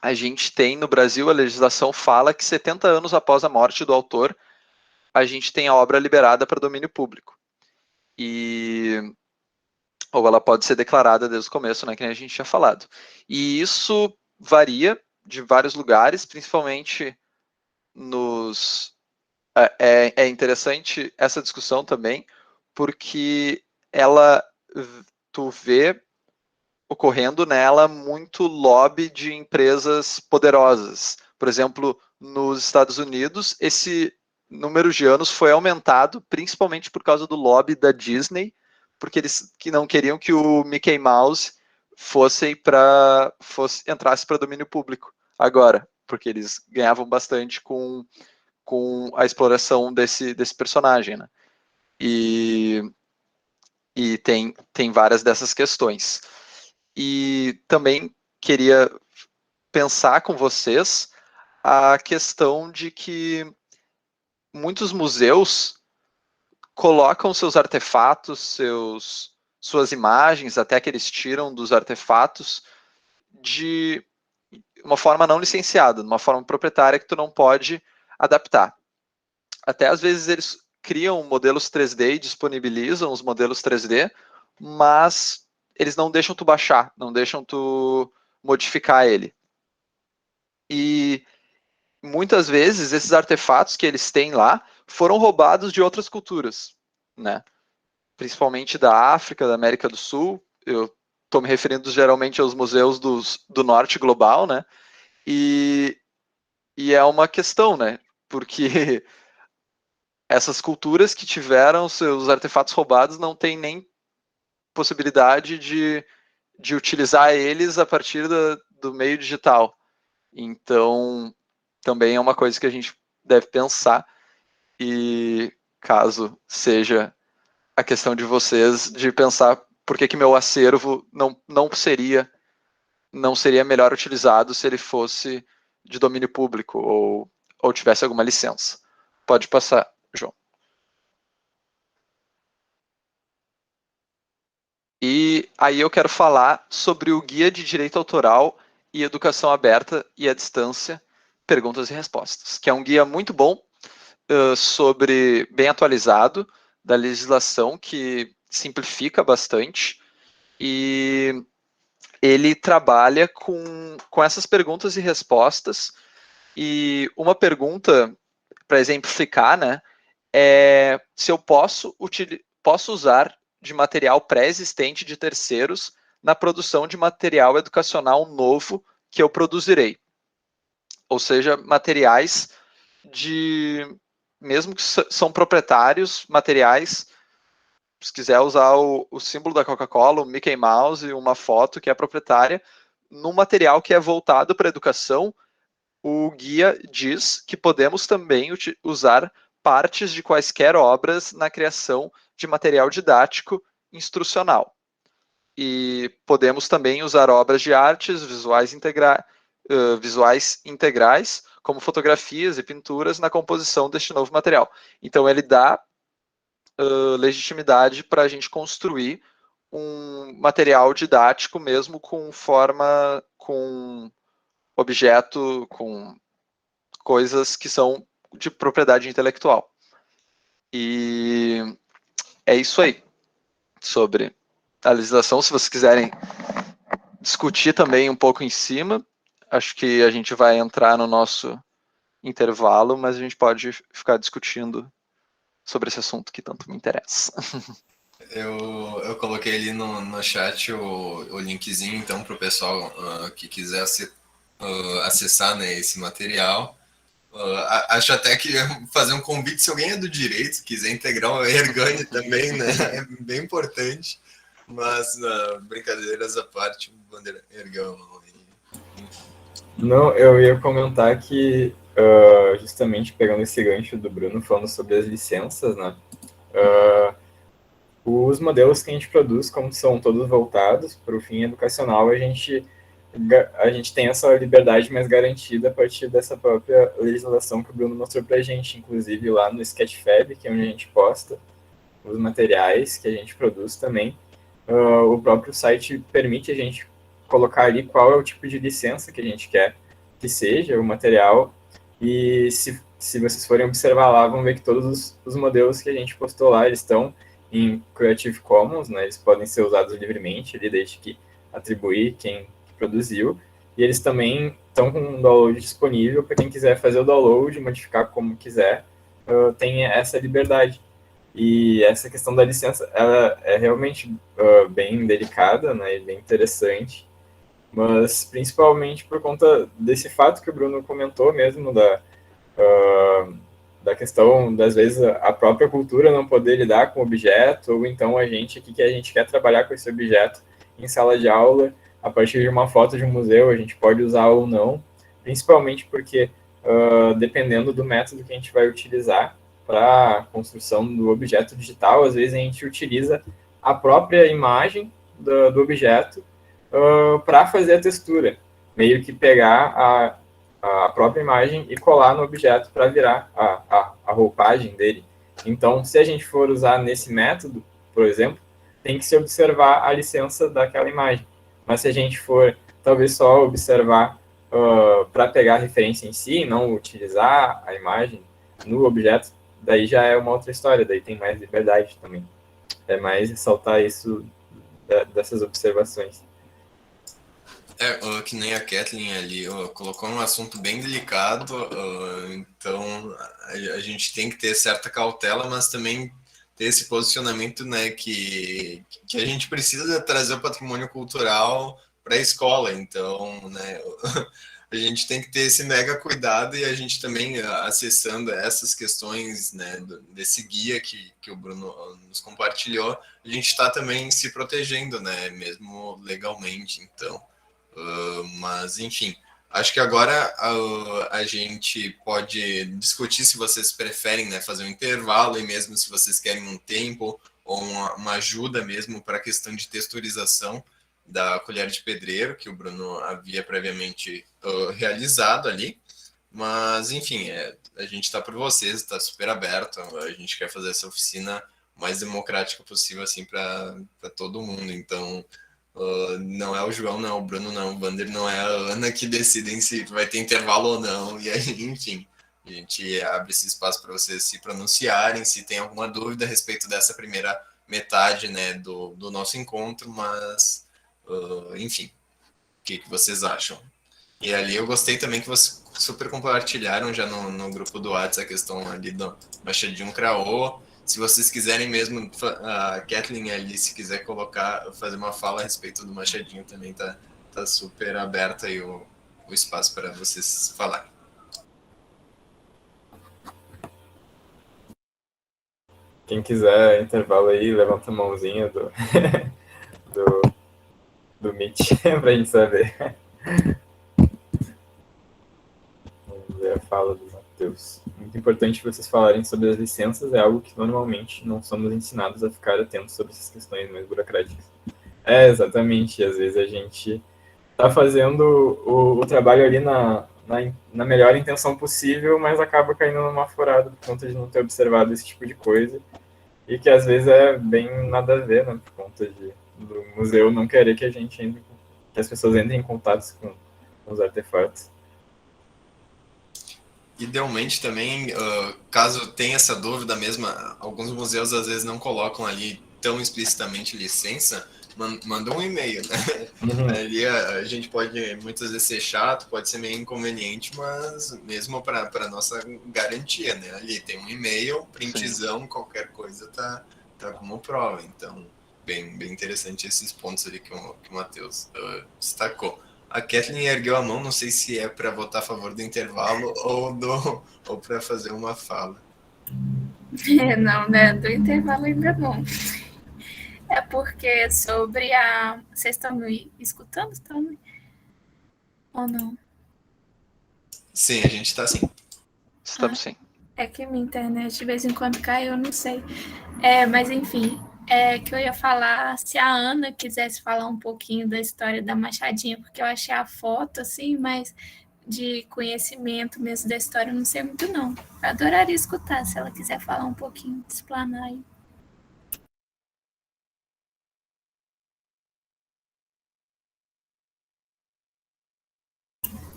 A gente tem no Brasil, a legislação fala que 70 anos após a morte do autor, a gente tem a obra liberada para domínio público. Ou ela pode ser declarada desde o começo, né, que nem a gente tinha falado. E isso varia de vários lugares, principalmente nos... É interessante essa discussão também, porque tu vê ocorrendo nela muito lobby de empresas poderosas. Por exemplo, nos Estados Unidos, esse número de anos foi aumentado principalmente por causa do lobby da Disney, porque eles não queriam que o Mickey Mouse entrasse para domínio público agora, porque eles ganhavam bastante com a exploração desse personagem, né? E tem várias dessas questões. E também queria pensar com vocês a questão de que muitos museus colocam seus artefatos, suas imagens, até que eles tiram dos artefatos, de uma forma não licenciada, de uma forma proprietária que tu não pode adaptar. Até às vezes eles criam modelos 3D e disponibilizam os modelos 3D, mas eles não deixam tu baixar, não deixam tu modificar ele. E muitas vezes esses artefatos que eles têm lá foram roubados de outras culturas, né? Principalmente da África, da América do Sul. Eu estou me referindo geralmente aos museus do norte global, né? E é uma questão, né? Porque essas culturas que tiveram seus artefatos roubados não têm nem possibilidade de utilizar eles a partir do meio digital. Então, também é uma coisa que a gente deve pensar, e caso seja a questão de vocês de pensar por que meu acervo não seria melhor utilizado se ele fosse de domínio público ou tivesse alguma licença. Pode passar, João. E aí eu quero falar sobre o Guia de Direito Autoral e Educação Aberta e à Distância, Perguntas e Respostas, que é um guia muito bom, bem atualizado, da legislação que simplifica bastante e ele trabalha com essas perguntas e respostas. E uma pergunta, para exemplificar, né, é se eu posso usar de material pré-existente de terceiros na produção de material educacional novo que eu produzirei. Ou seja, materiais mesmo que são proprietários, materiais, se quiser usar o símbolo da Coca-Cola, o Mickey Mouse e uma foto que é proprietária, num material que é voltado para a educação, o guia diz que podemos também usar partes de quaisquer obras na criação de material didático instrucional. E podemos também usar obras de artes visuais integrais, como fotografias e pinturas, na composição deste novo material. Então, ele dá legitimidade para a gente construir um material didático mesmo com objeto, com coisas que são de propriedade intelectual. E é isso aí sobre a legislação. Se vocês quiserem discutir também um pouco em cima, acho que a gente vai entrar no nosso intervalo, mas a gente pode ficar discutindo sobre esse assunto que tanto me interessa. Eu coloquei ali no chat o linkzinho, então, para o pessoal que quiser acessar, né, esse material. Acho até que fazer um convite, se alguém é do direito, quiser integrar o Ergani também, né, é bem importante. Mas, brincadeiras à parte, bandeira Ergão. Não, eu ia comentar que, justamente pegando esse gancho do Bruno, falando sobre as licenças, né, os modelos que a gente produz, como são todos voltados para o fim educacional, a gente tem essa liberdade mais garantida a partir dessa própria legislação que o Bruno mostrou para a gente, inclusive lá no Sketchfab, que é onde a gente posta os materiais que a gente produz também. O próprio site permite a gente colocar ali qual é o tipo de licença que a gente quer que seja o material, e se vocês forem observar lá, vão ver que todos os modelos que a gente postou lá, eles estão em Creative Commons, né? Eles podem ser usados livremente, ali, desde que atribuir quem produziu, e eles também estão com um download disponível para quem quiser fazer o download, modificar como quiser, tem essa liberdade. E essa questão da licença, ela é realmente bem delicada, né, e bem interessante, mas principalmente por conta desse fato que o Bruno comentou mesmo, da questão, das vezes, a própria cultura não poder lidar com o objeto, ou então a gente aqui que a gente quer trabalhar com esse objeto em sala de aula, a partir de uma foto de um museu, a gente pode usar ou não, principalmente porque, dependendo do método que a gente vai utilizar para a construção do objeto digital, às vezes a gente utiliza a própria imagem do objeto para fazer a textura, meio que pegar a própria imagem e colar no objeto para virar a roupagem dele. Então, se a gente for usar nesse método, por exemplo, tem que se observar a licença daquela imagem. Mas se a gente for, talvez, só observar para pegar a referência em si, não utilizar a imagem no objeto, daí já é uma outra história, daí tem mais liberdade também. É mais ressaltar isso dessas observações. Que nem a Kathleen ali colocou um assunto bem delicado, então a gente tem que ter certa cautela, mas também ter esse posicionamento, né, que a gente precisa trazer o patrimônio cultural para a escola, então, né, a gente tem que ter esse mega cuidado, e a gente também, acessando essas questões, né, desse guia que o Bruno nos compartilhou, a gente está também se protegendo, né, mesmo legalmente, então. Mas, enfim, acho que agora a gente pode discutir se vocês preferem, né, fazer um intervalo, e mesmo se vocês querem um tempo ou uma ajuda mesmo para a questão de texturização da colher de pedreiro, que o Bruno havia previamente realizado ali. Mas, enfim, a gente está por vocês, está super aberto, a gente quer fazer essa oficina mais democrática possível, assim, para todo mundo. Então, não é o João, não é o Bruno, não é o Vander, não é a Ana que decidem se vai ter intervalo ou não. E aí, enfim, a gente abre esse espaço para vocês se pronunciarem, se tem alguma dúvida a respeito dessa primeira metade, né, do nosso encontro, mas, enfim, o que vocês acham? E ali eu gostei também que vocês super compartilharam já no grupo do WhatsApp a questão ali do Machadinho Craô. Se vocês quiserem mesmo, a Kathleen ali, se quiser fazer uma fala a respeito do Machadinho também, tá super aberto aí o espaço para vocês falarem. Quem quiser intervalo aí, levanta a mãozinha do Meet pra gente saber. Vamos ver a fala do Matheus. Muito importante vocês falarem sobre as licenças, é algo que normalmente não somos ensinados a ficar atentos sobre essas questões mais burocráticas. Exatamente. Às vezes a gente tá fazendo o trabalho ali na melhor intenção possível, mas acaba caindo numa furada por conta de não ter observado esse tipo de coisa. E que às vezes é bem nada a ver, né? Por conta do museu não querer que que as pessoas entrem em contato com os artefatos. Idealmente também, caso tenha essa dúvida mesmo, alguns museus às vezes não colocam ali tão explicitamente licença, manda um e-mail, né? Uhum. Ali a gente pode muitas vezes ser chato, pode ser meio inconveniente, mas mesmo para nossa garantia, né? Ali tem um e-mail, printzão, sim, qualquer coisa tá como prova. Então, bem interessante esses pontos ali que o Matheus destacou. A Kathleen ergueu a mão, não sei se é para votar a favor do intervalo ou para fazer uma fala. Não, né? Do intervalo ainda não. É porque sobre a... Vocês estão me escutando? Estão? Ou não? Sim, a gente está sim. Estamos sim. É que minha internet de vez em quando cai, eu não sei. Mas enfim, que eu ia falar se a Ana quisesse falar um pouquinho da história da Machadinha, porque eu achei a foto assim, mas de conhecimento mesmo da história eu não sei muito não. Eu adoraria escutar se ela quiser falar um pouquinho, explanar aí.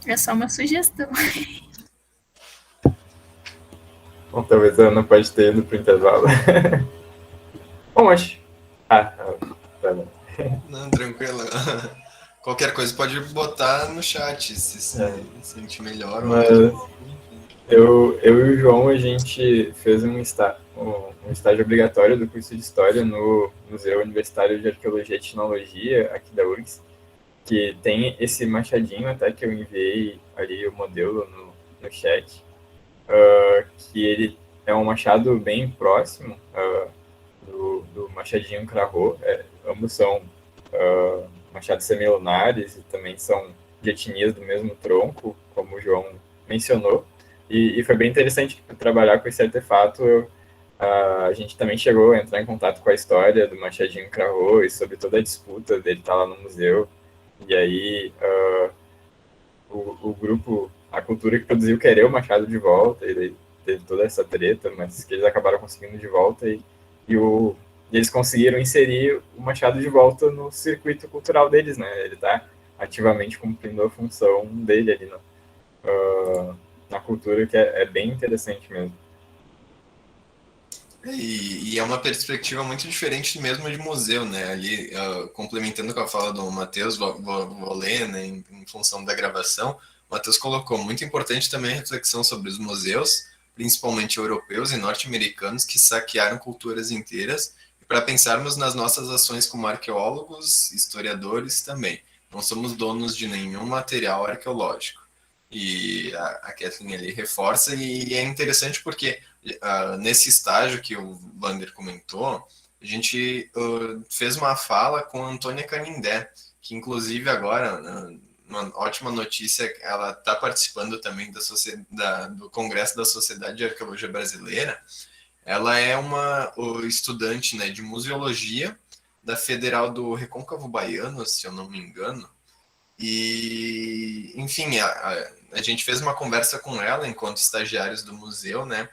É só uma sugestão. Bom, talvez a Ana pode ter ido pro intervalo. Bom, acho. Tá bom. Não, tranquilo. Qualquer coisa pode botar no chat se sentir melhor. Mas eu e o João, a gente fez um estágio obrigatório do curso de História no Museu Universitário de Arqueologia e Etnologia, aqui da URGS, que tem esse machadinho, até que eu enviei ali o modelo no chat, que ele é um machado bem próximo do machadinho Craô. Ambos são machados semilunares e também são de etnias do mesmo tronco, como o João mencionou. E foi bem interessante trabalhar com esse artefato. A gente também chegou a entrar em contato com a história do Machadinho Craô e sobre toda a disputa dele estar lá no museu. E aí o grupo, a cultura que produziu, querer o Machado de volta, e daí teve toda essa treta, mas que eles acabaram conseguindo de volta, e eles conseguiram inserir o Machado de volta no circuito cultural deles, né? Ele está ativamente cumprindo a função dele ali na cultura, que é bem interessante mesmo. E é uma perspectiva muito diferente mesmo de museu, né? Ali, complementando com a fala do Matheus, vou ler, né, em função da gravação, o Matheus colocou, muito importante também a reflexão sobre os museus, principalmente europeus e norte-americanos, que saquearam culturas inteiras, e para pensarmos nas nossas ações como arqueólogos, historiadores também. Não somos donos de nenhum material arqueológico. E a Kathleen ali reforça, e é interessante porque nesse estágio que o Vander comentou, a gente fez uma fala com a Antônia Canindé, que inclusive agora, uma ótima notícia, ela está participando também do Congresso da Sociedade de Arqueologia Brasileira. Ela é uma estudante, né, de museologia da Federal do Recôncavo Baiano, se eu não me engano. E, enfim, a gente fez uma conversa com ela enquanto estagiários do museu, né,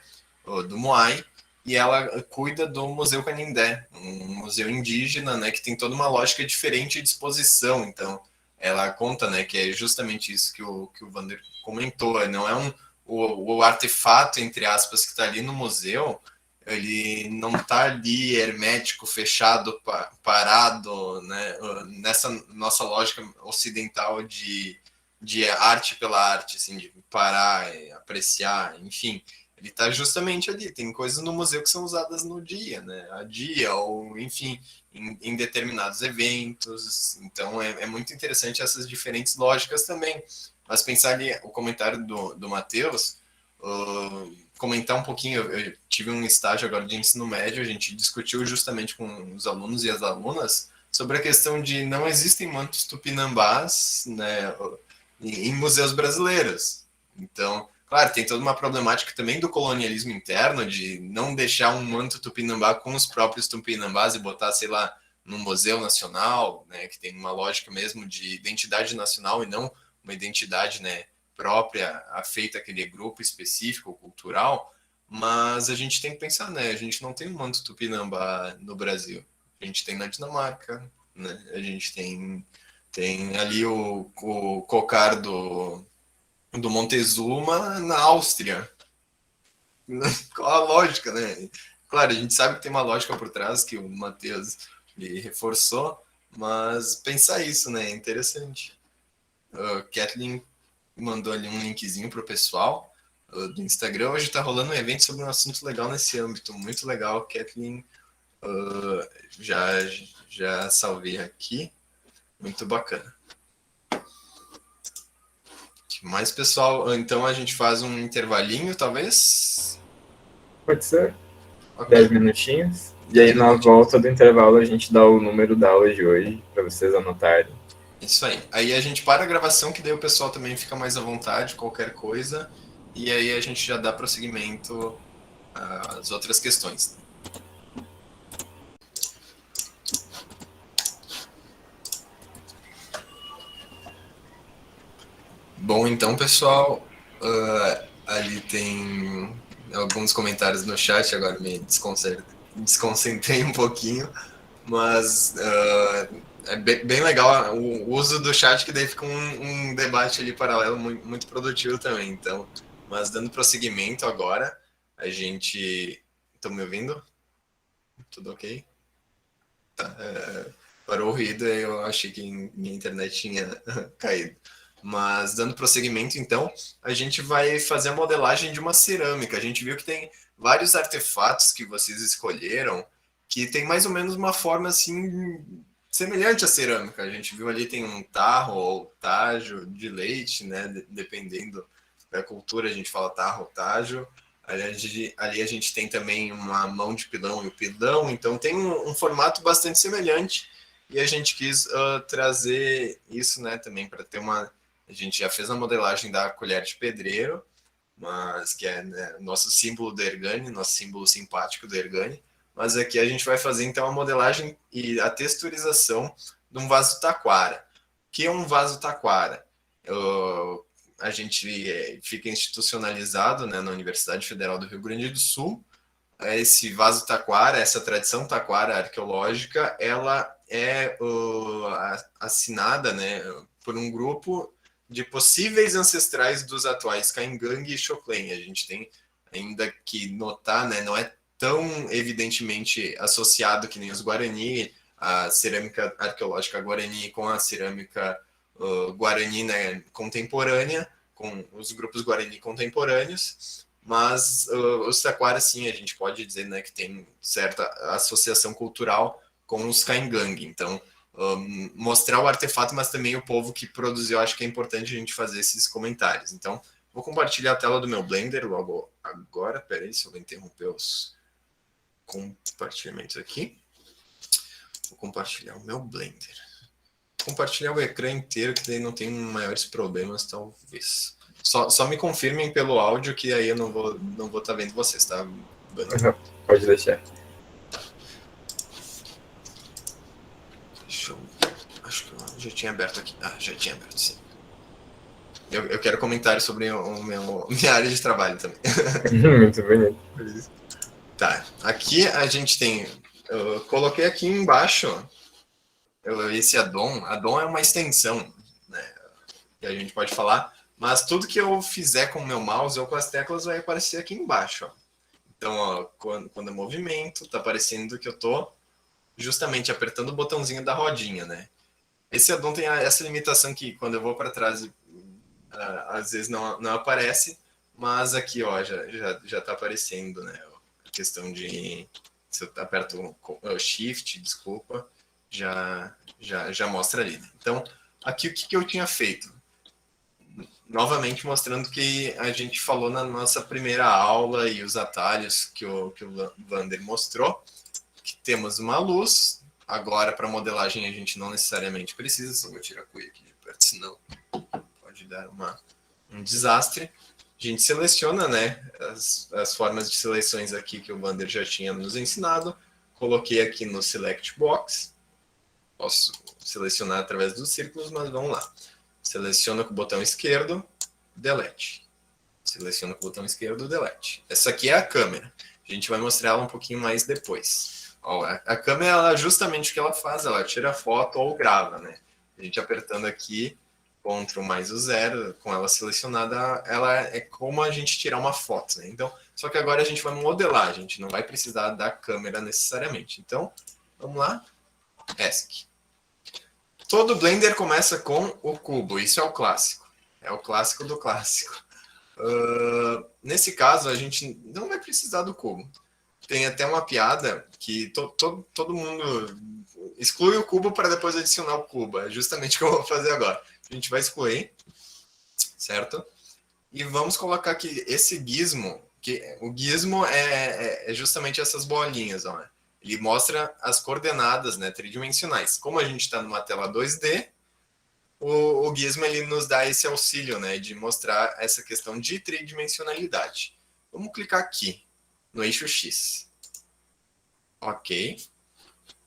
do Moai, e ela cuida do Museu Canindé, um museu indígena, né, que tem toda uma lógica diferente de exposição. Então, ela conta, né, que é justamente isso que o Vander comentou, não é o artefato, entre aspas, que está ali no museu, ele não está ali hermético, fechado, parado, né? Nessa nossa lógica ocidental de arte pela arte, assim, de parar, apreciar, enfim. Ele está justamente ali. Tem coisas no museu que são usadas no dia, né? A dia, ou enfim, em determinados eventos. Então é muito interessante essas diferentes lógicas também. Mas pensar ali, o comentário do Matheus, comentar um pouquinho, eu tive um estágio agora de ensino médio, a gente discutiu justamente com os alunos e as alunas sobre a questão de não existem mantos tupinambás, né, em museus brasileiros. Então, claro, tem toda uma problemática também do colonialismo interno, de não deixar um manto tupinambá com os próprios tupinambás e botar, sei lá, num museu nacional, né, que tem uma lógica mesmo de identidade nacional e não uma identidade, né, própria, afeita àquele grupo específico, cultural, mas a gente tem que pensar, né, a gente não tem um manto tupinambá no Brasil, a gente tem na Dinamarca, né, a gente tem ali o cocar do Montezuma na Áustria. Qual a lógica, né? Claro, a gente sabe que tem uma lógica por trás que o Matheus lhe reforçou, mas pensar isso, né, é interessante. Kathleen mandou ali um linkzinho para o pessoal do Instagram. Hoje está rolando um evento sobre um assunto legal nesse âmbito. Muito legal, Kathleen. Já salvei aqui. Muito bacana. Mais, pessoal? Então a gente faz um intervalinho, talvez? Pode ser. Okay. 10 minutinhos. E aí, na volta do intervalo, a gente dá o número da aula de hoje, para vocês anotarem. Isso aí. Aí a gente para a gravação, que daí o pessoal também fica mais à vontade, qualquer coisa. E aí a gente já dá prosseguimento às outras questões. Bom, então, pessoal, ali tem alguns comentários no chat, agora me desconcentrei um pouquinho, mas é bem legal o uso do chat, que daí fica um debate ali paralelo muito produtivo também. Então, mas dando prosseguimento agora, a gente... Estão me ouvindo? Tudo ok? Tá, parou o ruído e eu achei que minha internet tinha caído. Mas, dando prosseguimento, então, a gente vai fazer a modelagem de uma cerâmica. A gente viu que tem vários artefatos que vocês escolheram que tem mais ou menos uma forma, assim, semelhante à cerâmica. A gente viu ali, tem um tarro ou tajo de leite, né? Dependendo da cultura, a gente fala tarro ou tajo. Ali a gente tem também uma mão de pilão e o pilão. Então, tem um formato bastante semelhante. E a gente quis trazer isso, né, também para ter uma... A gente já fez a modelagem da colher de pedreiro, mas que é, né, nosso símbolo do Ergani, nosso símbolo simpático do Ergani. Mas aqui a gente vai fazer então a modelagem e a texturização de um vaso taquara. O que é um vaso taquara? A gente fica institucionalizado, né, na Universidade Federal do Rio Grande do Sul. Esse vaso taquara, essa tradição taquara arqueológica, ela é assinada, né, por um grupo de possíveis ancestrais dos atuais Caingangue e Xoclen. A gente tem ainda que notar, né, não é tão evidentemente associado que nem os Guarani, a cerâmica arqueológica Guarani com a cerâmica Guarani, né, contemporânea, com os grupos Guarani contemporâneos, mas os taquaras, sim, a gente pode dizer, né, que tem certa associação cultural com os Caingangue. Então, mostrar o artefato, mas também o povo que produziu. Acho que é importante a gente fazer esses comentários. Então, vou compartilhar a tela do meu Blender logo agora. Peraí, se eu vou interromper os compartilhamentos aqui. Vou compartilhar o meu Blender. Compartilhar o ecrã inteiro, que daí não tem maiores problemas, talvez. Só me confirmem pelo áudio, que aí eu não vou estar vendo vocês, tá? Pode deixar. Acho que eu já tinha aberto aqui. Já tinha aberto, sim. Eu quero comentários sobre minha área de trabalho também. Muito bonito. Tá, aqui a gente tem... Eu coloquei aqui embaixo esse addon. Addon é uma extensão, né, que a gente pode falar, mas tudo que eu fizer com o meu mouse ou com as teclas vai aparecer aqui embaixo. Ó. Então, ó, quando eu movimento, tá parecendo que eu tô justamente apertando o botãozinho da rodinha, né? Esse addon tem essa limitação que quando eu vou para trás, às vezes não aparece, mas aqui, ó, já tá aparecendo, né? A questão de, se eu aperto o Shift, desculpa, já mostra ali. Então, aqui o que eu tinha feito? Novamente mostrando que a gente falou na nossa primeira aula e os atalhos que o Vander mostrou, que temos uma luz. Agora, para modelagem, a gente não necessariamente precisa, só vou tirar a cuia aqui de perto, senão pode dar um desastre. A gente seleciona, né, as formas de seleções aqui que o Vander já tinha nos ensinado. Coloquei aqui no Select Box. Posso selecionar através dos círculos, mas vamos lá. Seleciono com o botão esquerdo, Delete. Seleciono com o botão esquerdo, Delete. Essa aqui é a câmera. A gente vai mostrar ela um pouquinho mais depois. Ó, a câmera, ela, justamente o que ela faz, ela tira foto ou grava, né? A gente apertando aqui, Ctrl mais o 0, com ela selecionada, ela é como a gente tirar uma foto, né? Então, só que agora a gente vai modelar, a gente não vai precisar da câmera necessariamente. Então, vamos lá. ESC. Todo Blender começa com o cubo, isso é o clássico. É o clássico do clássico. Nesse caso, a gente não vai precisar do cubo. Tem até uma piada que todo mundo exclui o cubo para depois adicionar o cubo. É justamente o que eu vou fazer agora. A gente vai excluir, certo? E vamos colocar aqui esse gizmo, que o gizmo é justamente essas bolinhas, ó. Ele mostra as coordenadas, né, tridimensionais. Como a gente está numa tela 2D, o gizmo ele nos dá esse auxílio, né, de mostrar essa questão de tridimensionalidade. Vamos clicar aqui, no eixo X. Ok.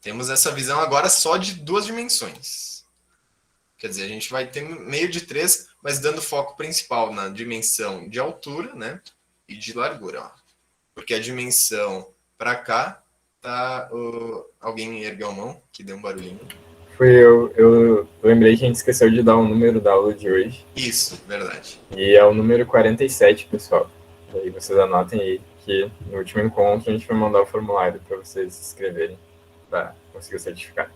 Temos essa visão agora só de 2 dimensões. Quer dizer, a gente vai ter meio de 3, mas dando foco principal na dimensão de altura, né, e de largura. Ó. Porque a dimensão para cá, tá, alguém ergueu a mão, que deu um barulhinho. Fui eu lembrei que a gente esqueceu de dar o número da aula de hoje. Isso, verdade. E é o número 47, pessoal. E aí vocês anotem aí que no último encontro a gente vai mandar o formulário para vocês se inscreverem para conseguir o certificado.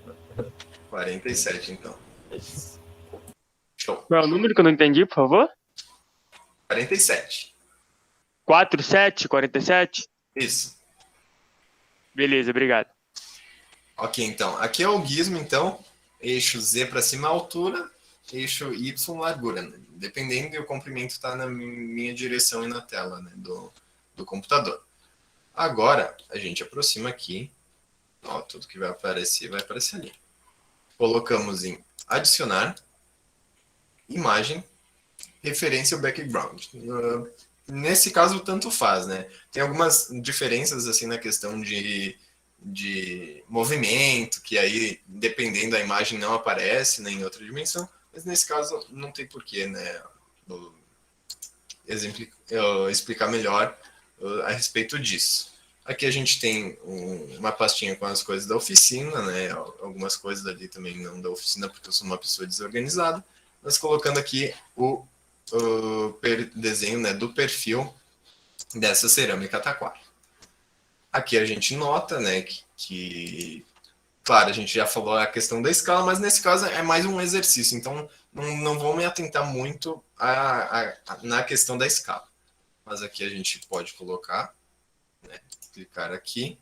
47, então. Isso. Show. Qual é o número que eu não entendi, por favor? 47. 47, 47? Isso. Beleza, obrigado. Ok, então. Aqui é o gizmo, então. Eixo Z para cima, altura. Eixo Y, largura. Né? Dependendo, o comprimento está na minha direção e na tela, né, do computador. Agora, a gente aproxima aqui. Ó, tudo que vai aparecer ali. Colocamos em adicionar, imagem, referência ao background. Nesse caso, tanto faz, né? Tem algumas diferenças assim na questão de movimento, que aí, dependendo da imagem, não aparece né, em outra dimensão, mas nesse caso não tem porquê, né? Eu explicar melhor a respeito disso. Aqui a gente tem uma pastinha com as coisas da oficina, né? Algumas coisas ali também não da oficina, porque eu sou uma pessoa desorganizada, mas colocando aqui o desenho né, do perfil dessa cerâmica taquara. Aqui a gente nota né, que, claro, a gente já falou a questão da escala, mas nesse caso é mais um exercício, então não vou me atentar muito na questão da escala. Mas aqui a gente pode colocar, né, clicar aqui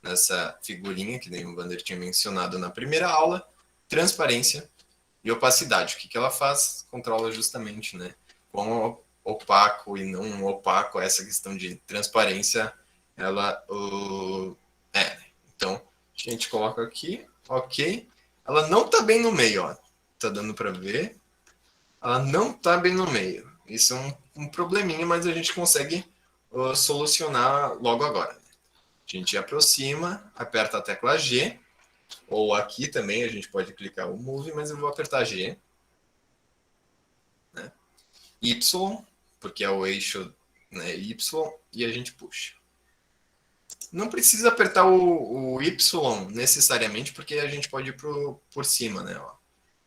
nessa figurinha que o Vander tinha mencionado na primeira aula, transparência e opacidade. O que ela faz? Controla justamente, né? Quão opaco e não opaco essa questão de transparência, ela Então, a gente coloca aqui, ok. Ela não está bem no meio, ó. Tá dando para ver. Ela não está bem no meio. Isso é um probleminha, mas a gente consegue solucionar logo agora. A gente aproxima, aperta a tecla G, ou aqui também a gente pode clicar o Move, mas eu vou apertar G. Né? Y, porque é o eixo né, Y, e a gente puxa. Não precisa apertar o Y necessariamente, porque a gente pode ir por cima, né, ó,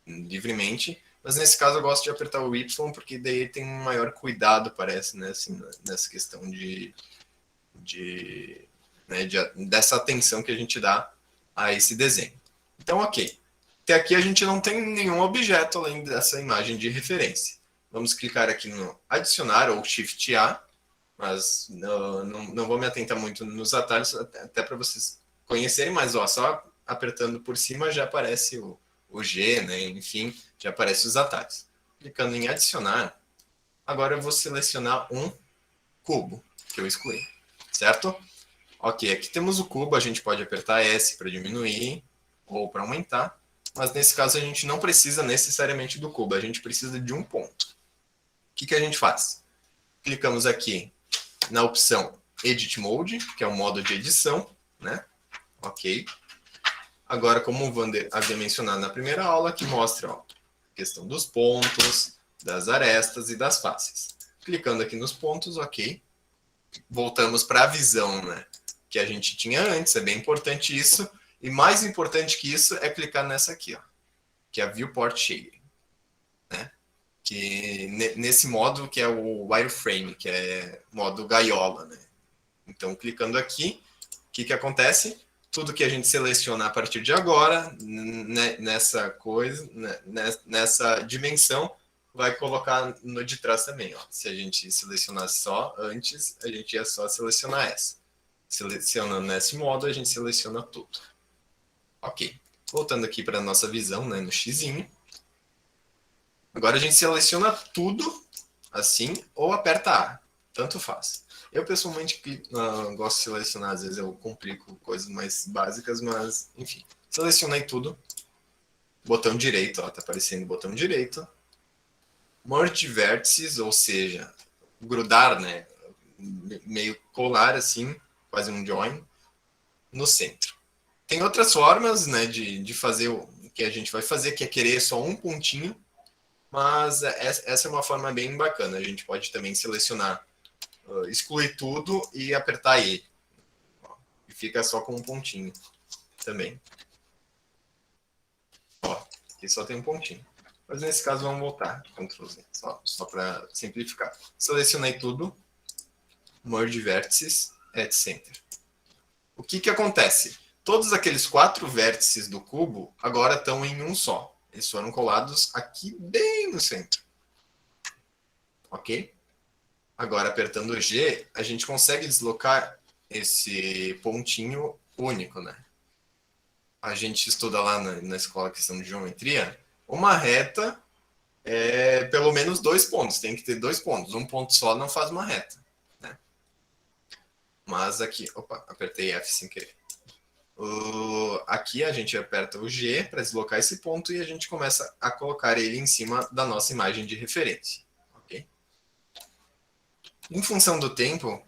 livremente. Mas nesse caso eu gosto de apertar o Y, porque daí tem um maior cuidado, parece, né, assim, nessa questão dessa atenção que a gente dá a esse desenho. Então, ok. Até aqui a gente não tem nenhum objeto além dessa imagem de referência. Vamos clicar aqui no adicionar ou Shift A, mas não vou me atentar muito nos atalhos, até para vocês conhecerem, mas só apertando por cima já aparece o G, né? Enfim, já aparece os atalhos. Clicando em adicionar, agora eu vou selecionar um cubo que eu excluí, certo? Ok, aqui temos o cubo, a gente pode apertar S para diminuir ou para aumentar, mas nesse caso a gente não precisa necessariamente do cubo, a gente precisa de um ponto. O que a gente faz? Clicamos aqui na opção Edit Mode, que é o modo de edição, né? Ok. Agora, como o Vander havia mencionado na primeira aula, que mostra a questão dos pontos, das arestas e das faces. Clicando aqui nos pontos, ok. Voltamos para a visão, né, que a gente tinha antes, é bem importante isso. E mais importante que isso é clicar nessa aqui, ó, que é a Viewport Shading, né? Que nesse modo que é o wireframe, que é modo gaiola, né? Então, clicando aqui, o que acontece? Tudo que a gente seleciona a partir de agora, nessa dimensão, vai colocar no de trás também, ó. Se a gente selecionasse só antes, a gente ia só selecionar essa. Selecionando nesse modo, a gente seleciona tudo. Ok. Voltando aqui para a nossa visão, né, no xizinho. Agora a gente seleciona tudo assim ou aperta A. Tanto faz. Eu pessoalmente gosto de selecionar, às vezes eu complico coisas mais básicas, mas enfim. Selecionei tudo. Botão direito, ó, tá aparecendo o botão direito. Merge vértices, ou seja, grudar, né, meio colar assim, quase um join, no centro. Tem outras formas, né, de fazer o que a gente vai fazer, que é querer só um pontinho, mas essa é uma forma bem bacana. A gente pode também selecionar, excluir tudo e apertar E. E fica só com um pontinho também. Ó, aqui só tem um pontinho. Mas nesse caso vamos voltar, Ctrl Z, só para simplificar. Selecionei tudo, Merge Vértices, At Center. O que acontece? Todos aqueles 4 vértices do cubo agora estão em um só. Eles foram colados aqui bem no centro. Ok? Agora, apertando o G, a gente consegue deslocar esse pontinho único, né? A gente estuda lá na escola questão de geometria. Uma reta é pelo menos 2 pontos. Tem que ter 2 pontos. Um ponto só não faz uma reta, né? Mas aqui... Opa, apertei F sem querer. Aqui a gente aperta o G para deslocar esse ponto e a gente começa a colocar ele em cima da nossa imagem de referência. Okay? Em função do tempo,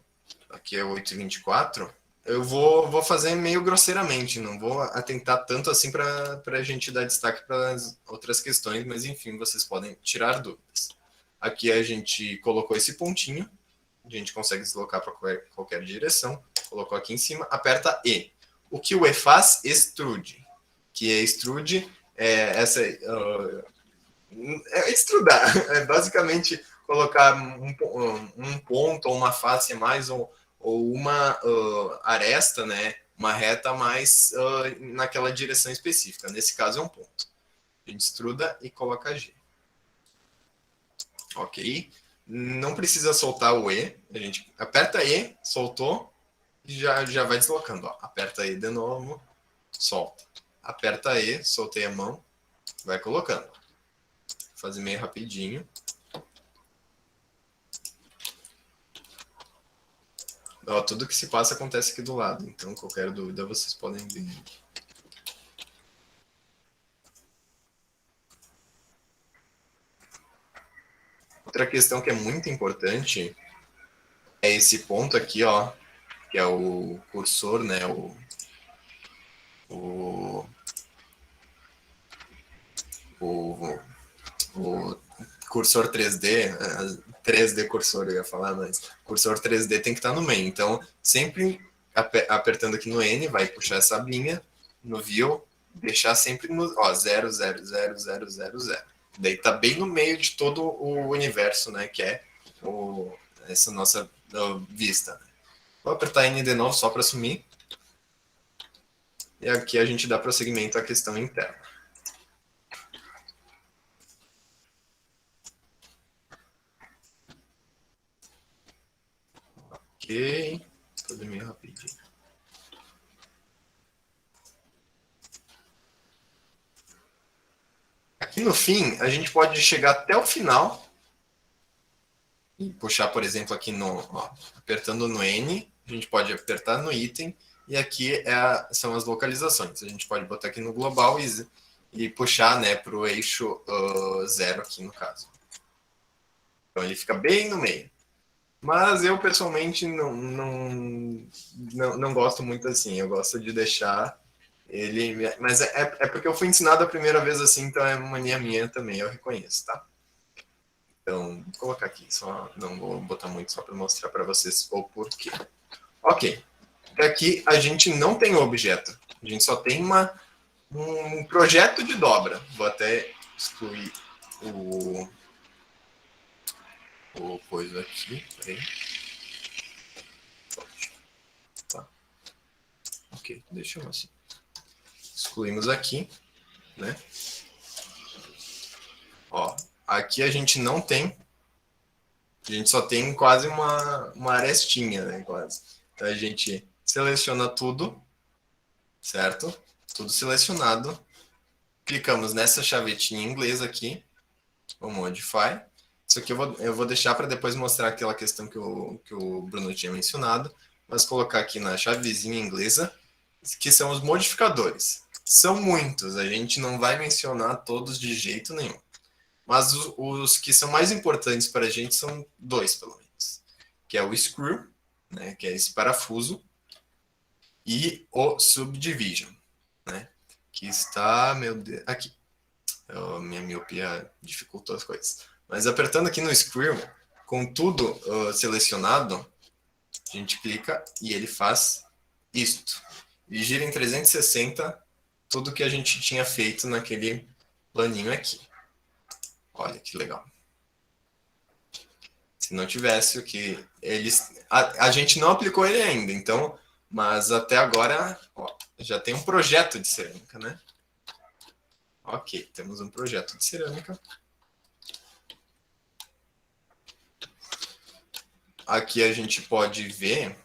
aqui é 8h24, eu vou fazer meio grosseiramente, não vou atentar tanto assim para a gente dar destaque para as outras questões, mas enfim, vocês podem tirar dúvidas. Aqui a gente colocou esse pontinho, a gente consegue deslocar para qualquer direção, colocou aqui em cima, aperta E. O que o E faz? Extrude. Que é extrude, extrudar. É basicamente colocar um ponto ou uma face a mais ou uma aresta, né? Uma reta a mais naquela direção específica. Nesse caso é um ponto. A gente extruda e coloca G. Ok? Não precisa soltar o E. A gente aperta E, soltou. Já vai deslocando, ó. Aperta E de novo, solta. Aperta E, soltei a mão, vai colocando. Vou fazer meio rapidinho. Ó, tudo que se passa acontece aqui do lado, então qualquer dúvida vocês podem ver. Outra questão que é muito importante é esse ponto aqui, ó, que é o cursor, né, o cursor 3D, 3D cursor eu ia falar, mas cursor 3D tem que estar no meio. Então, sempre apertando aqui no N, vai puxar essa linha, no View, deixar sempre no 0, 0, 0, 0, 0, 0. Daí tá bem no meio de todo o universo, né, que é essa nossa vista, né? Vou apertar N de novo só para sumir. E aqui a gente dá prosseguimento à questão interna. Ok. Tudo meio rapidinho. Aqui no fim, a gente pode chegar até o final e puxar, por exemplo, aqui apertando no N, a gente pode apertar no item, e aqui são as localizações. A gente pode botar aqui no global e puxar, né, para o eixo 0 aqui no caso. Então ele fica bem no meio. Mas eu, pessoalmente, não gosto muito assim. Eu gosto de deixar ele... Mas é porque eu fui ensinado a primeira vez assim, então é mania minha também, eu reconheço, tá? Então, vou colocar aqui, só não vou botar muito só para mostrar para vocês o porquê. Ok. Aqui a gente não tem objeto. A gente só tem um projeto de dobra. Vou até excluir o coisa aqui. Peraí. Tá. Ok, deixa eu assim. Excluímos aqui, né? Ó, aqui a gente não tem. A gente só tem quase uma arestinha, né? Quase. Então a gente seleciona tudo, certo? Tudo selecionado. Clicamos nessa chavetinha em inglês aqui, o Modify. Isso aqui eu vou deixar para depois mostrar aquela questão que o Bruno tinha mencionado, mas colocar aqui na chavezinha inglesa, que são os modificadores. São muitos, a gente não vai mencionar todos de jeito nenhum. Mas os que são mais importantes para a gente são dois, pelo menos. Que é o Screw, né, que é esse parafuso, e o Subdivision, né, que está, meu Deus, aqui. Minha miopia dificultou as coisas. Mas apertando aqui no Screw, com tudo selecionado, a gente clica e ele faz isto. E gira em 360 tudo que a gente tinha feito naquele planinho aqui. Olha que legal. Se não tivesse o que eles... A gente não aplicou ele ainda, então... Mas até agora, ó, já tem um projeto de cerâmica, né? Ok, temos um projeto de cerâmica. Aqui a gente pode ver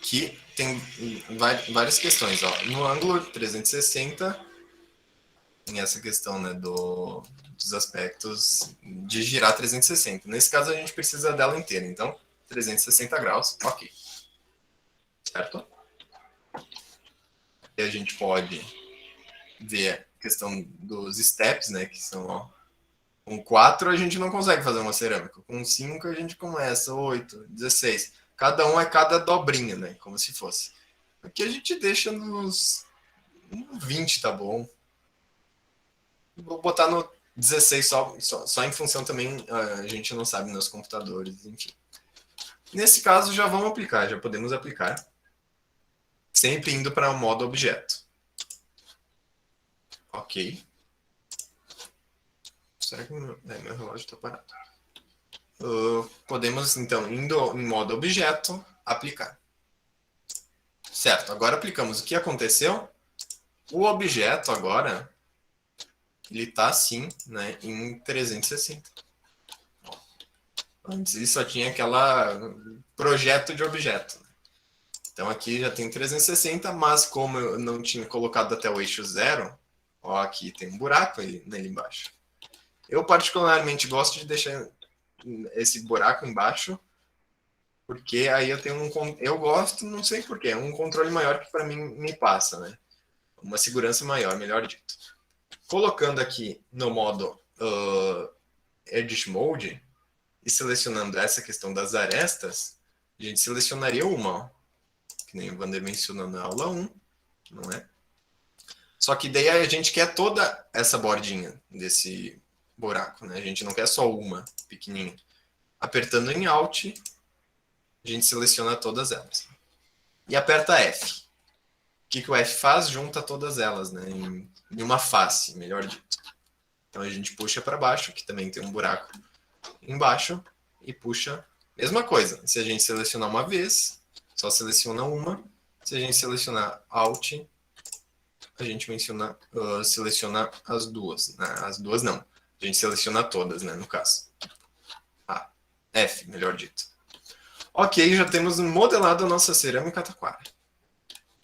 que tem várias questões. Ó. No ângulo 360, em essa questão, né, dos aspectos de girar 360. Nesse caso, a gente precisa dela inteira. Então, 360 graus, ok. Certo? E a gente pode ver a questão dos steps, né, que são, ó, com 4 a gente não consegue fazer uma cerâmica, com 5 a gente começa, 8, 16, cada um é cada dobrinha, né, como se fosse. Aqui a gente deixa nos 20, tá bom? Vou botar no 16 só em função também, a gente não sabe nos computadores, enfim. Nesse caso já vamos aplicar, já podemos aplicar, sempre indo para o modo objeto. Ok. Será que meu relógio está parado? Podemos, então, indo em modo objeto, aplicar. Certo, agora aplicamos. O que aconteceu? O objeto agora, ele está assim, né, em 360. Antes ele só tinha aquela projeto de objeto. Então aqui já tem 360, mas como eu não tinha colocado até o eixo 0, ó, aqui tem um buraco nele embaixo. Eu particularmente gosto de deixar esse buraco embaixo, porque aí eu tenho eu gosto, não sei porquê, um controle maior que para mim me passa, né? Uma segurança maior, melhor dito. Colocando aqui no modo Edit Mode e selecionando essa questão das arestas, a gente selecionaria uma, ó, que nem o Vander mencionou na aula 1, não é? Só que daí a gente quer toda essa bordinha desse buraco, né? A gente não quer só uma pequenininha. Apertando em Alt, a gente seleciona todas elas. E aperta F. O que o F faz? Junta todas elas, né? Em uma face, melhor dito. Então a gente puxa para baixo, que também tem um buraco embaixo, e puxa Mesma coisa, se a gente selecionar uma vez, só seleciona uma. Se a gente selecionar Alt, a gente seleciona as duas. Né? As duas não. A gente seleciona todas, né, no caso. F, melhor dito. Ok, já temos modelado a nossa cerâmica taquara.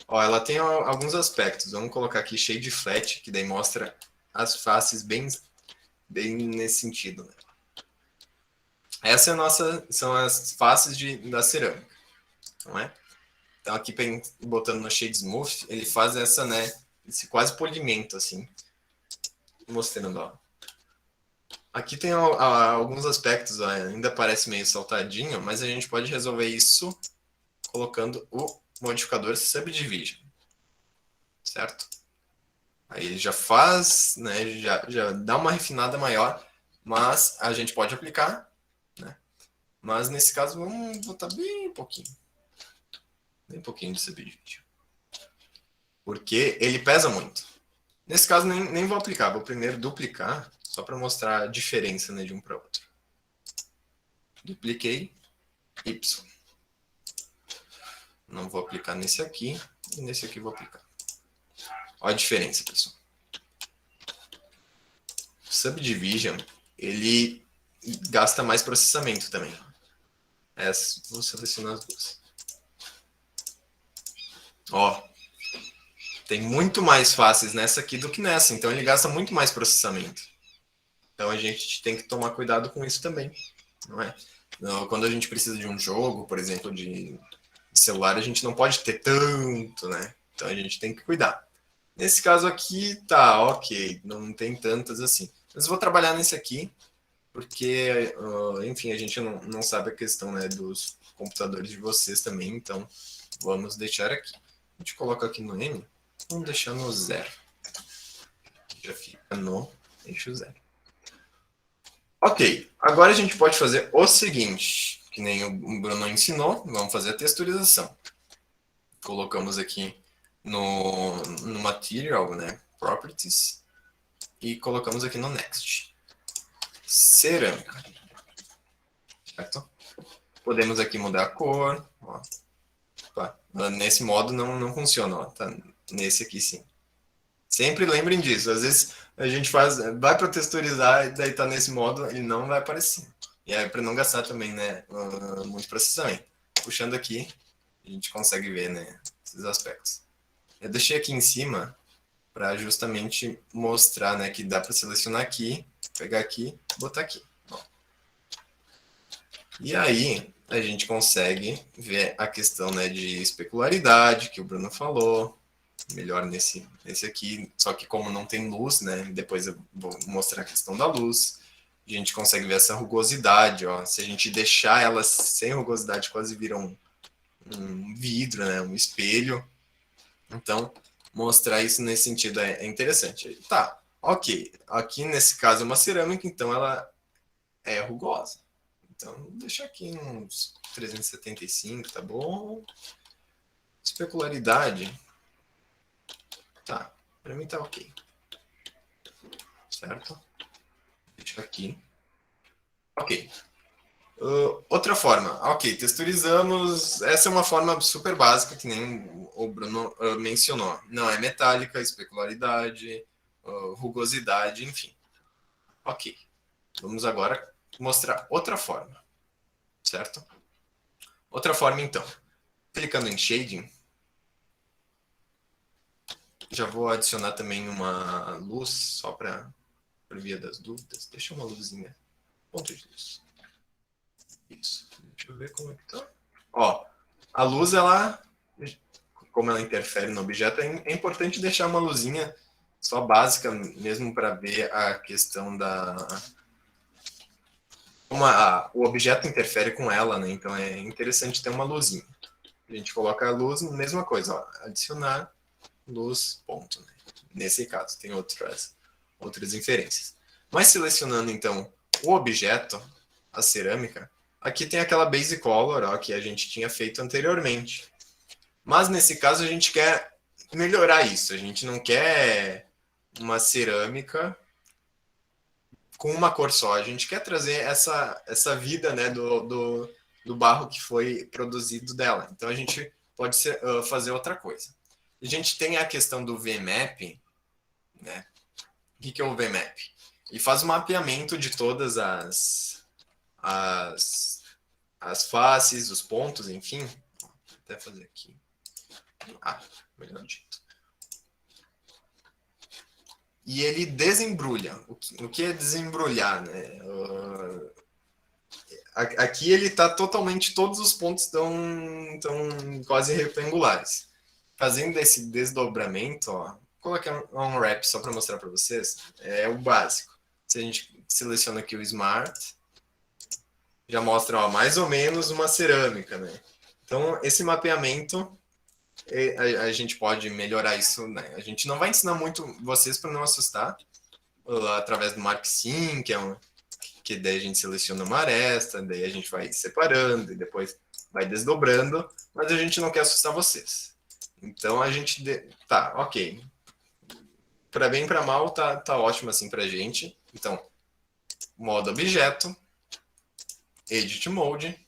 Ó, ela tem alguns aspectos. Vamos colocar aqui shade flat, que daí mostra as faces bem nesse sentido. Né? Essa são as faces da cerâmica, não é? Então aqui botando no shade smooth, ele faz essa, né, esse quase polimento assim, mostrando, ó. Aqui tem alguns aspectos, ó, ainda parece meio saltadinho, mas a gente pode resolver isso colocando o modificador Subdivision, certo? Aí ele já faz, né, já dá uma refinada maior, mas a gente pode aplicar, né? Mas nesse caso vamos botar bem pouquinho de Subdivision, porque ele pesa muito. Nesse caso nem vou aplicar, vou primeiro duplicar, só para mostrar a diferença, né, de um para outro. Dupliquei, Y. Não vou aplicar nesse aqui, e nesse aqui vou aplicar. Olha a diferença, pessoal. O Subdivision, ele gasta mais processamento também. Vou selecionar as duas. Ó, tem muito mais faces nessa aqui do que nessa, então ele gasta muito mais processamento. Então a gente tem que tomar cuidado com isso também, não é? Quando a gente precisa de um jogo, por exemplo, de celular, a gente não pode ter tanto, né? Então a gente tem que cuidar. Nesse caso aqui, tá, ok, não tem tantas assim. Mas vou trabalhar nesse aqui, porque, enfim, a gente não sabe a questão, né, dos computadores de vocês também, então vamos deixar aqui. A gente coloca aqui no M, vamos deixar no 0. Já fica no eixo 0. Ok, agora a gente pode fazer o seguinte, que nem o Bruno ensinou, vamos fazer a texturização. Colocamos aqui no Material, né, Properties, e colocamos aqui no Next. Cerâmica. Certo? Podemos aqui mudar a cor. Ó. Opa, nesse modo não funciona, ó. Tá nesse aqui sim. Sempre lembrem disso. Às vezes a gente vai para texturizar e daí tá nesse modo, ele não vai aparecer. E aí para não gastar também, né, muito processamento. Puxando aqui, a gente consegue ver, né, esses aspectos. Eu deixei aqui em cima para justamente mostrar, né, que dá para selecionar aqui, pegar aqui, botar aqui. Ó. E aí a gente consegue ver a questão, né, de especularidade que o Bruno falou. Melhor nesse aqui, só que como não tem luz, né, depois eu vou mostrar a questão da luz, a gente consegue ver essa rugosidade, ó, se a gente deixar ela sem rugosidade, quase vira um vidro, né, um espelho, então mostrar isso nesse sentido é interessante. Tá, ok, aqui nesse caso é uma cerâmica, então ela é rugosa, então vou deixar aqui uns 375, tá bom? Especularidade... Tá, para mim tá ok. Certo? Deixa aqui. Ok. Outra forma. Ok, texturizamos. Essa é uma forma super básica, que nem o Bruno mencionou. Não é metálica, especularidade, rugosidade, enfim. Ok. Vamos agora mostrar outra forma. Certo? Outra forma, então. Clicando em Shading. Já vou adicionar também uma luz, só para via das dúvidas. Deixa uma luzinha. Ponto de luz. Isso. Deixa eu ver como é que tá. Ó, a luz, como ela interfere no objeto, é importante deixar uma luzinha só básica, mesmo para ver a questão da... Como o objeto interfere com ela, né? Então é interessante ter uma luzinha. A gente coloca a luz, mesma coisa, ó, adicionar luz, ponto. Né? Nesse caso, tem outras inferências. Mas selecionando, então, o objeto, a cerâmica, aqui tem aquela base color, ó, que a gente tinha feito anteriormente. Mas, nesse caso, a gente quer melhorar isso. A gente não quer uma cerâmica com uma cor só. A gente quer trazer essa vida, né, do do barro que foi produzido dela. Então a gente pode fazer outra coisa. A gente tem a questão do VMap, né? O que é o VMap? Ele faz o mapeamento de todas as faces, os pontos, enfim. Vou até fazer aqui. Melhor dito. E ele desembrulha. O que é desembrulhar, né? Aqui ele está totalmente, todos os pontos estão quase retangulares. Fazendo esse desdobramento, ó, vou colocar um wrap só para mostrar para vocês, é o básico. Se a gente seleciona aqui o Smart, já mostra, ó, mais ou menos uma cerâmica, né? Então, esse mapeamento, a gente pode melhorar isso, né? A gente não vai ensinar muito vocês para não assustar, através do Mark Sim, que daí a gente seleciona uma aresta, daí a gente vai separando e depois vai desdobrando, mas a gente não quer assustar vocês. Então a gente... Tá, ok. Para bem e para mal, tá ótimo assim pra gente. Então, modo objeto, edit mode,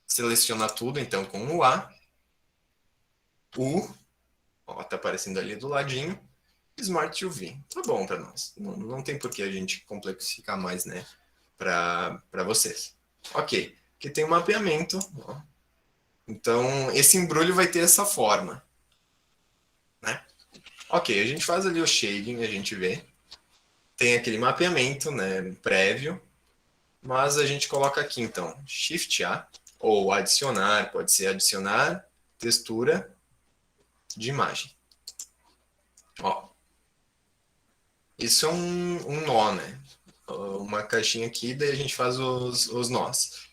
seleciona tudo, então com o A, ó, tá aparecendo ali do ladinho, Smart UV. Tá bom para nós. Não tem por que a gente complexificar mais, né? Para vocês. Ok, aqui tem o mapeamento. Ó. Então, esse embrulho vai ter essa forma. Né? Ok, a gente faz ali o shading, a gente vê. Tem aquele mapeamento, né, prévio. Mas a gente coloca aqui, então, Shift A, ou adicionar, pode ser adicionar textura de imagem. Ó. Isso é um nó, né? Uma caixinha aqui, daí a gente faz os nós.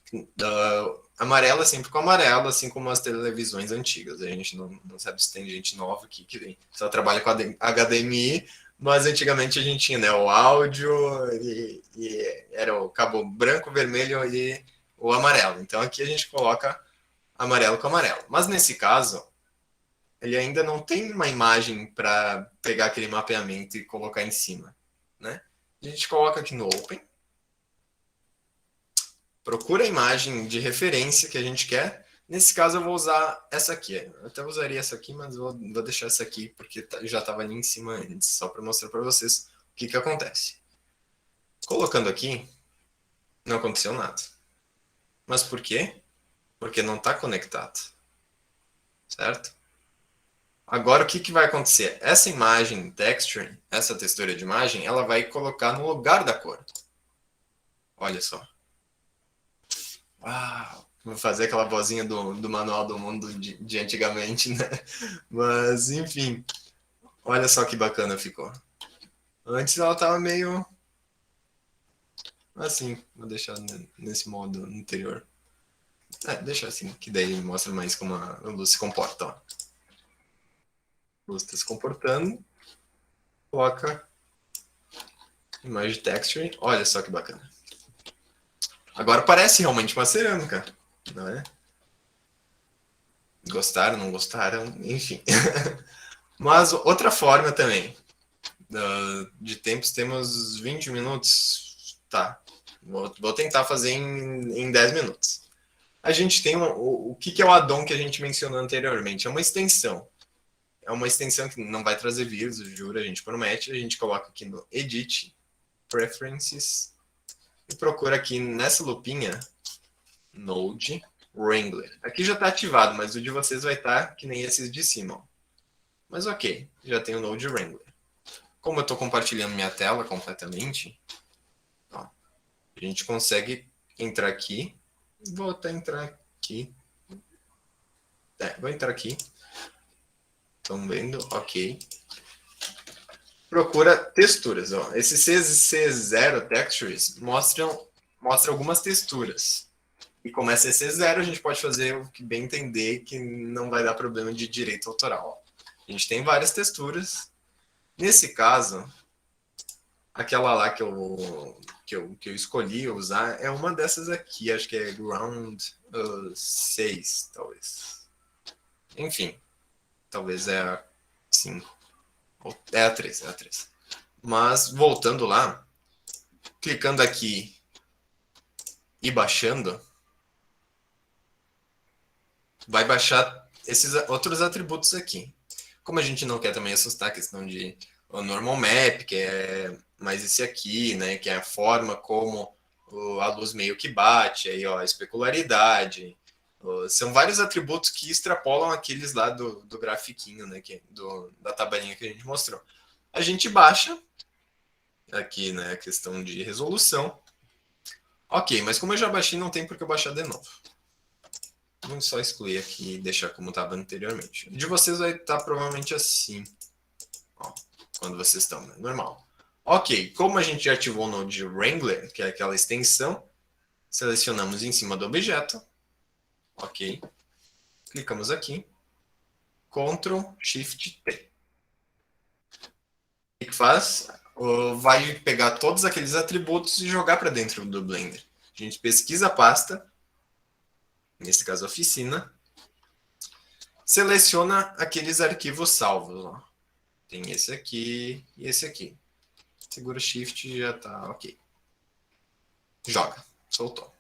Amarelo é sempre com amarelo, assim como as televisões antigas. A gente não sabe se tem gente nova aqui que só trabalha com HDMI, mas antigamente a gente tinha, né, o áudio e era o cabo branco, vermelho e o amarelo. Então aqui a gente coloca amarelo com amarelo. Mas nesse caso, ele ainda não tem uma imagem para pegar aquele mapeamento e colocar em cima, né? A gente coloca aqui no Open, procura a imagem de referência que a gente quer. Nesse caso eu vou usar essa aqui. Eu até usaria essa aqui, mas vou deixar essa aqui porque já estava ali em cima antes, só para mostrar para vocês o que acontece. Colocando aqui, não aconteceu nada. Mas por quê? Porque não está conectado. Certo? Agora, o que vai acontecer? Essa imagem texture, essa textura de imagem, ela vai colocar no lugar da cor. Olha só. Uau! Vou fazer aquela vozinha do Manual do Mundo de antigamente, né? Mas, enfim. Olha só que bacana ficou. Antes ela estava meio... assim, vou deixar nesse modo anterior. Deixa assim, que daí mostra mais como a luz se comporta, ó. Luz está se comportando, coloca imagem texture, olha só que bacana. Agora parece realmente uma cerâmica, não é? Gostaram, não gostaram, enfim. Mas outra forma também, de tempos temos 20 minutos, tá, vou tentar fazer em 10 minutos. A gente tem o que é o addon que a gente mencionou anteriormente, é uma extensão. É uma extensão que não vai trazer vírus, eu juro, a gente promete. A gente coloca aqui no Edit, Preferences, e procura aqui nessa lupinha, Node Wrangler. Aqui já está ativado, mas o de vocês vai estar que nem esses de cima. Ó. Mas ok, já tem o Node Wrangler. Como eu estou compartilhando minha tela completamente, ó, a gente consegue entrar aqui. Vou até entrar aqui. Vou entrar aqui. Estão vendo? Ok. Procura texturas. Ó. Esse C0 Textures mostra algumas texturas. E como é CC0, a gente pode fazer o que bem entender que não vai dar problema de direito autoral. Ó. A gente tem várias texturas. Nesse caso, aquela lá que eu escolhi usar é uma dessas aqui. Acho que é Ground 6, talvez. Enfim. Talvez é a 5. É a 3, é a 3. Mas, voltando lá, clicando aqui e baixando, vai baixar esses outros atributos aqui. Como a gente não quer também assustar a questão de o normal map, que é mais esse aqui, né, que é a forma como a luz meio que bate, aí, ó, a especularidade. São vários atributos que extrapolam aqueles lá do grafiquinho, né, da tabelinha que a gente mostrou. A gente baixa aqui, né, a questão de resolução. Ok, mas como eu já baixei, não tem por que eu baixar de novo. Vamos só excluir aqui e deixar como estava anteriormente. De vocês vai estar provavelmente assim. Ó, quando vocês estão, né? Normal. Ok, como a gente já ativou o Node Wrangler, que é aquela extensão, selecionamos em cima do objeto. Ok. Clicamos aqui. Ctrl Shift T. O que faz? Vai pegar todos aqueles atributos e jogar para dentro do Blender. A gente pesquisa a pasta, nesse caso oficina, seleciona aqueles arquivos salvos. Ó. Tem esse aqui e esse aqui. Segura o Shift e já está ok. Joga, soltou.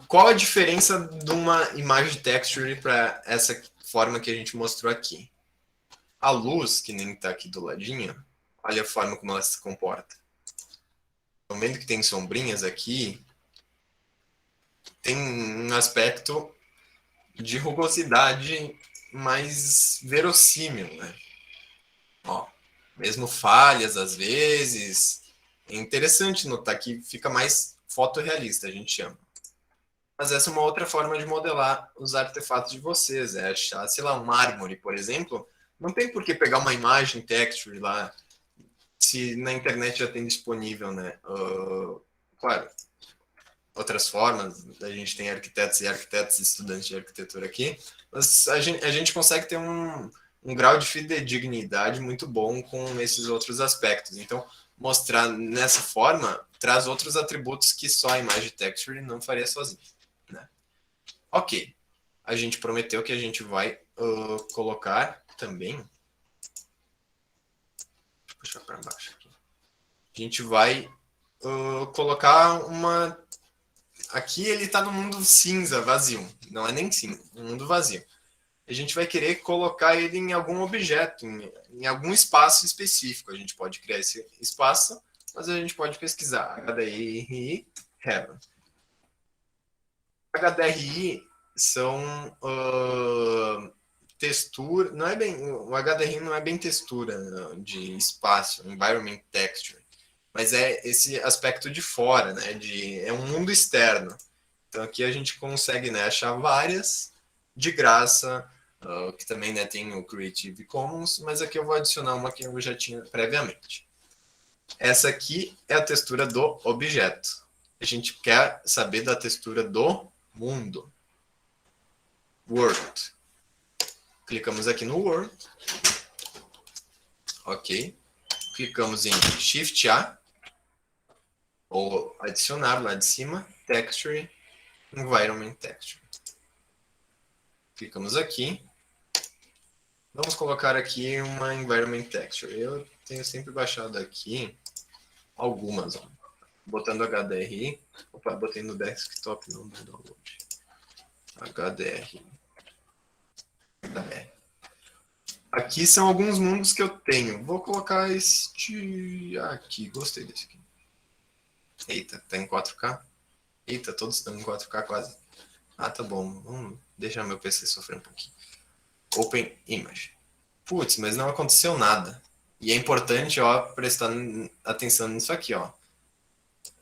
Qual a diferença de uma imagem texture para essa forma que a gente mostrou aqui? A luz, que nem está aqui do ladinho, olha a forma como ela se comporta. Estão vendo que tem sombrinhas aqui? Tem um aspecto de rugosidade mais verossímil, né? Ó, mesmo falhas às vezes. É interessante notar que fica mais fotorrealista, a gente chama. Mas essa é uma outra forma de modelar os artefatos de vocês. É achar, sei lá, um mármore, por exemplo. Não tem por que pegar uma imagem texture lá, se na internet já tem disponível, né? Claro, outras formas, a gente tem arquitetos e estudantes de arquitetura aqui, mas a gente consegue ter um grau de fidedignidade muito bom com esses outros aspectos. Então, mostrar nessa forma traz outros atributos que só a imagem texture não faria sozinha. Né? Ok, a gente prometeu que a gente vai colocar também... Deixa eu puxar para baixo aqui. A gente vai colocar uma... Aqui ele está no mundo cinza, vazio. Não é nem cinza, é um mundo vazio. A gente vai querer colocar ele em algum objeto, em algum espaço específico. A gente pode criar esse espaço, mas a gente pode pesquisar HDRI Heaven. HDRI são textura, não é bem, o HDRI não é bem textura de espaço, environment texture, mas é esse aspecto de fora, né? É um mundo externo. Então aqui a gente consegue, né, achar várias de graça, que também, né, tem o Creative Commons, mas aqui eu vou adicionar uma que eu já tinha previamente. Essa aqui é a textura do objeto. A gente quer saber da textura do mundo. World. Clicamos aqui no World. Ok. Clicamos em Shift A. Ou adicionar lá de cima. Texture. Environment Texture. Clicamos aqui. Vamos colocar aqui uma Environment Texture. Eu tenho sempre baixado aqui algumas. Ó. Botando HDRI. Opa, botei no desktop, não no download. HDRI. Aqui são alguns mundos que eu tenho. Vou colocar este aqui. Gostei desse aqui. Eita, tá em 4K? Eita, todos estão em 4K quase. Ah, tá bom. Vamos deixar meu PC sofrer um pouquinho. Open Image. Putz, mas não aconteceu nada. E é importante, ó, prestar atenção nisso aqui, ó.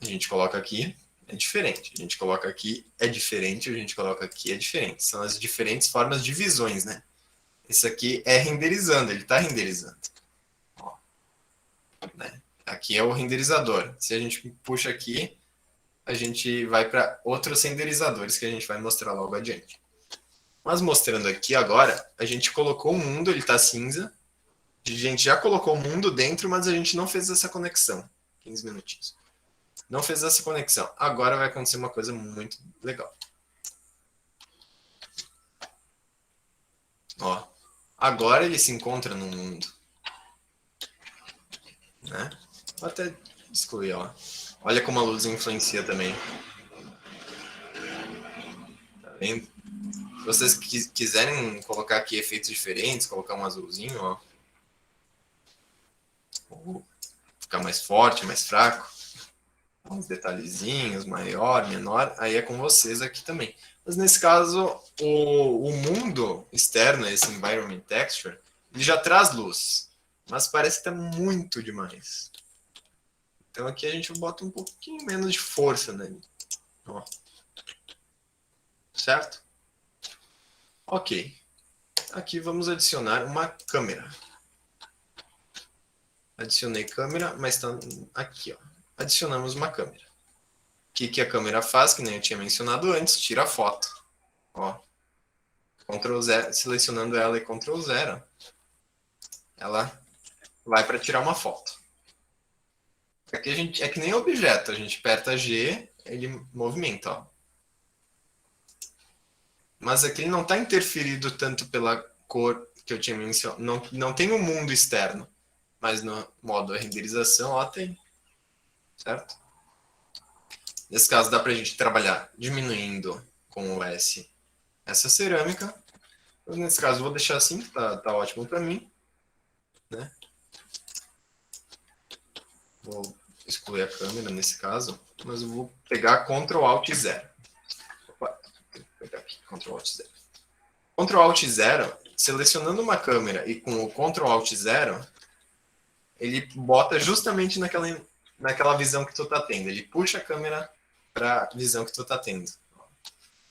A gente coloca aqui, é diferente. A gente coloca aqui, é diferente. A gente coloca aqui, é diferente. São as diferentes formas de visões, né? Esse aqui é renderizando, ele está renderizando. Ó, né? Aqui é o renderizador. Se a gente puxa aqui, a gente vai para outros renderizadores que a gente vai mostrar logo adiante. Mas mostrando aqui agora, a gente colocou o mundo, ele está cinza. A gente já colocou o mundo dentro, mas a gente não fez essa conexão. 15 minutinhos. Não fez essa conexão. Agora vai acontecer uma coisa muito legal. Ó, agora ele se encontra no mundo. Né? Vou até excluir, ó. Olha como a luz influencia também. Tá vendo? Se vocês quiserem colocar aqui efeitos diferentes, colocar um azulzinho, ó. Ou ficar mais forte, mais fraco. Uns detalhezinhos, maior, menor, aí é com vocês aqui também. Mas nesse caso, o mundo externo, esse environment texture, ele já traz luz, mas parece que está muito demais. Então aqui a gente bota um pouquinho menos de força nele. Ó. Certo? Ok. Aqui vamos adicionar uma câmera. Adicionei câmera, mas está aqui, ó. Adicionamos uma câmera. O que a câmera faz, que nem eu tinha mencionado antes, tira a foto. Ó. Ctrl 0, selecionando ela e Ctrl 0, ela vai para tirar uma foto. Aqui a gente, é que nem objeto, a gente aperta G, ele movimenta, ó. Mas aqui ele não está interferido tanto pela cor que eu tinha mencionado. Não tem um mundo externo, mas no modo renderização, ó, tem. Certo? Nesse caso, dá para a gente trabalhar diminuindo com o S essa cerâmica. Mas nesse caso, eu vou deixar assim, que tá ótimo para mim. Né? Vou excluir a câmera nesse caso, mas eu vou pegar Ctrl Alt 0. Opa, vou pegar aqui, Ctrl Alt 0. Ctrl Alt 0, selecionando uma câmera e com o Ctrl Alt 0, ele bota justamente naquela visão que tu tá tendo. Ele puxa a câmera para a visão que tu tá tendo.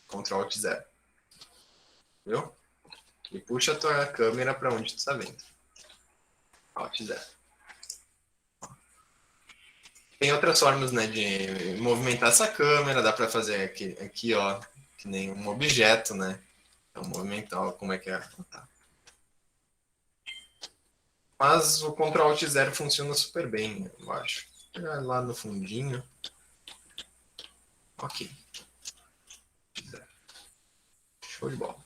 Ctrl Alt 0. Viu? Ele puxa a tua câmera para onde tu tá vendo. Alt 0. Tem outras formas, né, de movimentar essa câmera. Dá para fazer aqui, ó, que nem um objeto, né? Então, movimentar, ó, como é que é. Tá. Mas o Ctrl Alt 0 funciona super bem, eu acho. Vou pegar lá no fundinho. Ok. Show de bola.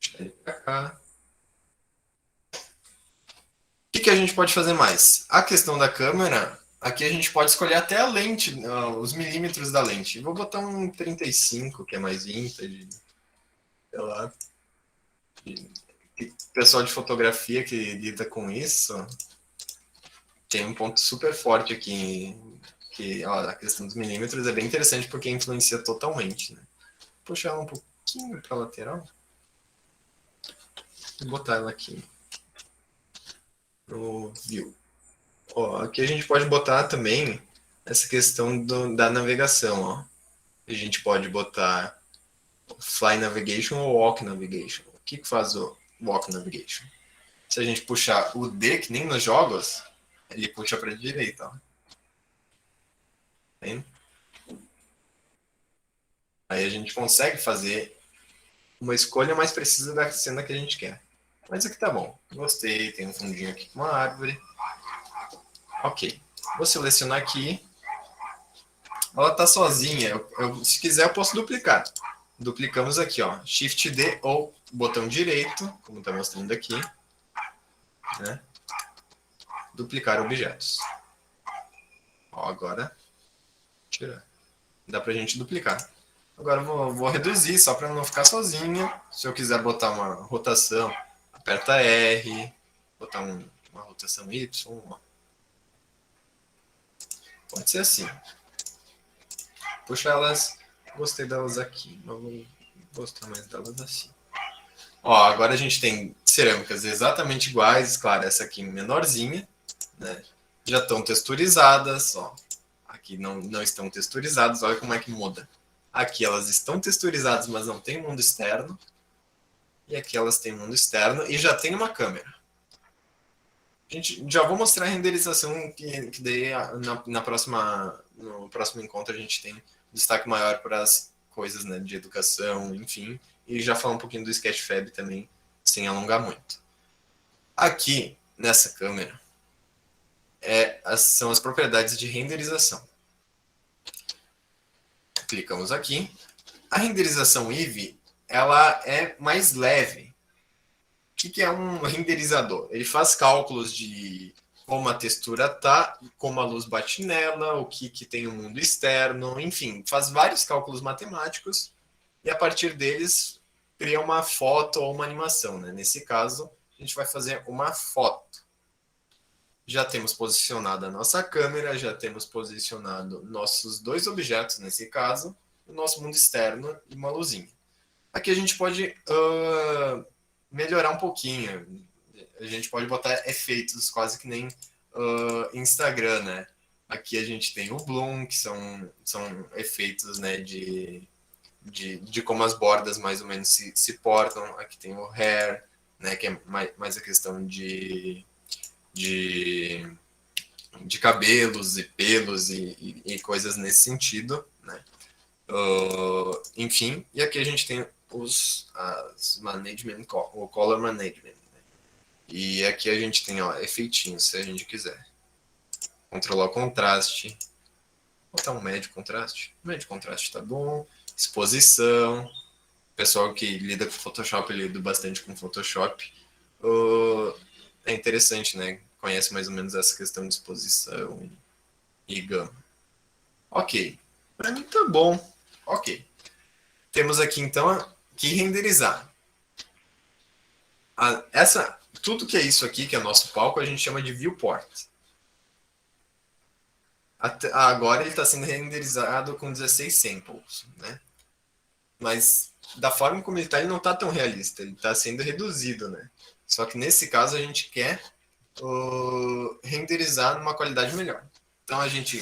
Deixa ele pra cá. O que a gente pode fazer mais? A questão da câmera, aqui a gente pode escolher até a lente, os milímetros da lente. Vou botar um 35, que é mais vintage. Sei lá. O pessoal de fotografia que lida com isso tem um ponto super forte aqui, que ó, a questão dos milímetros é bem interessante porque influencia totalmente. Né? Vou puxar ela um pouquinho para a lateral e botar ela aqui no View. Ó, aqui a gente pode botar também essa questão da navegação. Ó. A gente pode botar Fly Navigation ou Walk Navigation. O que faz o Walk Navigation? Se a gente puxar o D, que nem nos jogos, ele puxa para a direita. Ó. Tá vendo? Aí a gente consegue fazer uma escolha mais precisa da cena que a gente quer. Mas aqui tá bom. Gostei, tem um fundinho aqui com uma árvore. Ok. Vou selecionar aqui. Ela tá sozinha. Se quiser, eu posso duplicar. Duplicamos aqui, ó. Shift D ou botão direito, como está mostrando aqui. Né? Duplicar objetos. Ó, agora, tirar. Dá pra gente duplicar. Agora eu vou reduzir, só para não ficar sozinha. Se eu quiser botar uma rotação, aperta R. Botar uma rotação Y. Ó. Pode ser assim. Puxa elas. Gostei delas aqui, mas vou gostar mais delas assim. Ó, agora a gente tem cerâmicas exatamente iguais, claro, essa aqui menorzinha, né? Já estão texturizadas, ó. Aqui não estão texturizadas, olha como é que muda. Aqui elas estão texturizadas, mas não tem mundo externo. E aqui elas têm mundo externo e já tem uma câmera. Já vou mostrar a renderização que daí no próximo encontro a gente tem destaque maior para as coisas, né, de educação, enfim, e já falar um pouquinho do Sketchfab também, sem alongar muito. Aqui, nessa câmera, são as propriedades de renderização. Clicamos aqui. A renderização Eevee, ela é mais leve. O que é um renderizador? Ele faz cálculos de como a textura tá, como a luz bate nela, o que tem no mundo externo, enfim, faz vários cálculos matemáticos e a partir deles cria uma foto ou uma animação, né? Nesse caso, a gente vai fazer uma foto. Já temos posicionado a nossa câmera, já temos posicionado nossos 2 objetos, nesse caso, o nosso mundo externo e uma luzinha. Aqui a gente pode melhorar um pouquinho. A gente pode botar efeitos quase que nem Instagram, né? Aqui a gente tem o Bloom, que são efeitos, né, de como as bordas mais ou menos se portam. Aqui tem o Hair, né, que é mais a questão de cabelos e pelos e coisas nesse sentido, né? Enfim, e aqui a gente tem as management, o color management, né? E aqui a gente tem, ó, efeitinhos, se a gente quiser controlar o contraste, botar um médio contraste, médio contraste tá bom, exposição, pessoal que lida com Photoshop, lida bastante com Photoshop, é interessante, né? Conhece mais ou menos essa questão de exposição e gama. Ok, para mim tá bom. Ok. Temos aqui, então, que renderizar. Tudo que é isso aqui, que é nosso palco, a gente chama de viewport. Agora ele está sendo renderizado com 16 samples, né? Mas da forma como ele não está tão realista, ele está sendo reduzido, né? Só que nesse caso a gente quer renderizar numa qualidade melhor. Então a gente,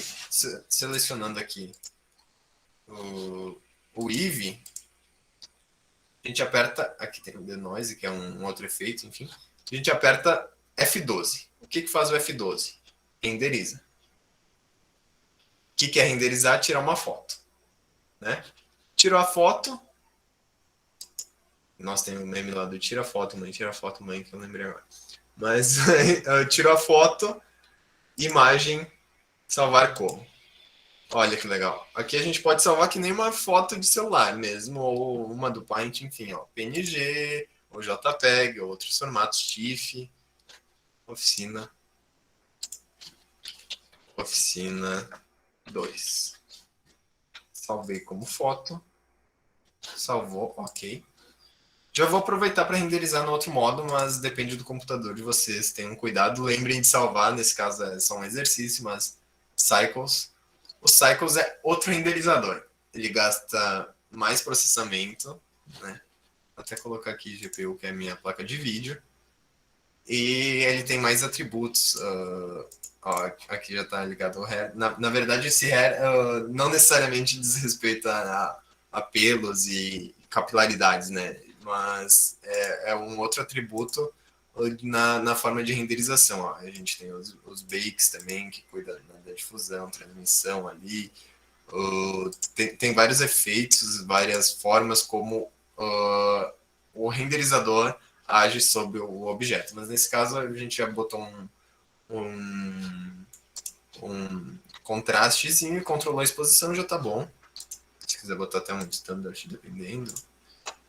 selecionando aqui o Eevee, a gente aperta, aqui tem o denoise, que é um outro efeito, enfim, a gente aperta F12. O que faz o F12? Renderiza. O que é renderizar? Tirar uma foto, né? Tirou a foto, nós temos o meme lá do tira foto, mãe, que eu lembrei agora. Mas tirou a foto, imagem, salvar como. Olha que legal. Aqui a gente pode salvar que nem uma foto de celular mesmo, ou uma do Paint, enfim, ó, PNG, ou JPEG, ou outros formatos, TIFF, oficina 2. Salvei como foto. Salvou, ok. Já vou aproveitar para renderizar no outro modo, mas depende do computador de vocês. Tenham cuidado, lembrem de salvar, nesse caso é só um exercício, mas Cycles. O Cycles é outro renderizador. Ele gasta mais processamento, né? Vou até colocar aqui GPU, que é a minha placa de vídeo. E ele tem mais atributos. Ó, aqui já está ligado ao Hair. Na verdade, esse Hair não necessariamente diz respeito a pelos e capilaridades, né? Mas é um outro atributo na forma de renderização. Ó. A gente tem os bakes também, que cuidam da difusão, transmissão ali. Tem vários efeitos, várias formas como o renderizador age sobre o objeto. Mas nesse caso a gente já botou um contrastezinho e controlou a exposição, já tá bom. Se quiser botar até um standard, dependendo.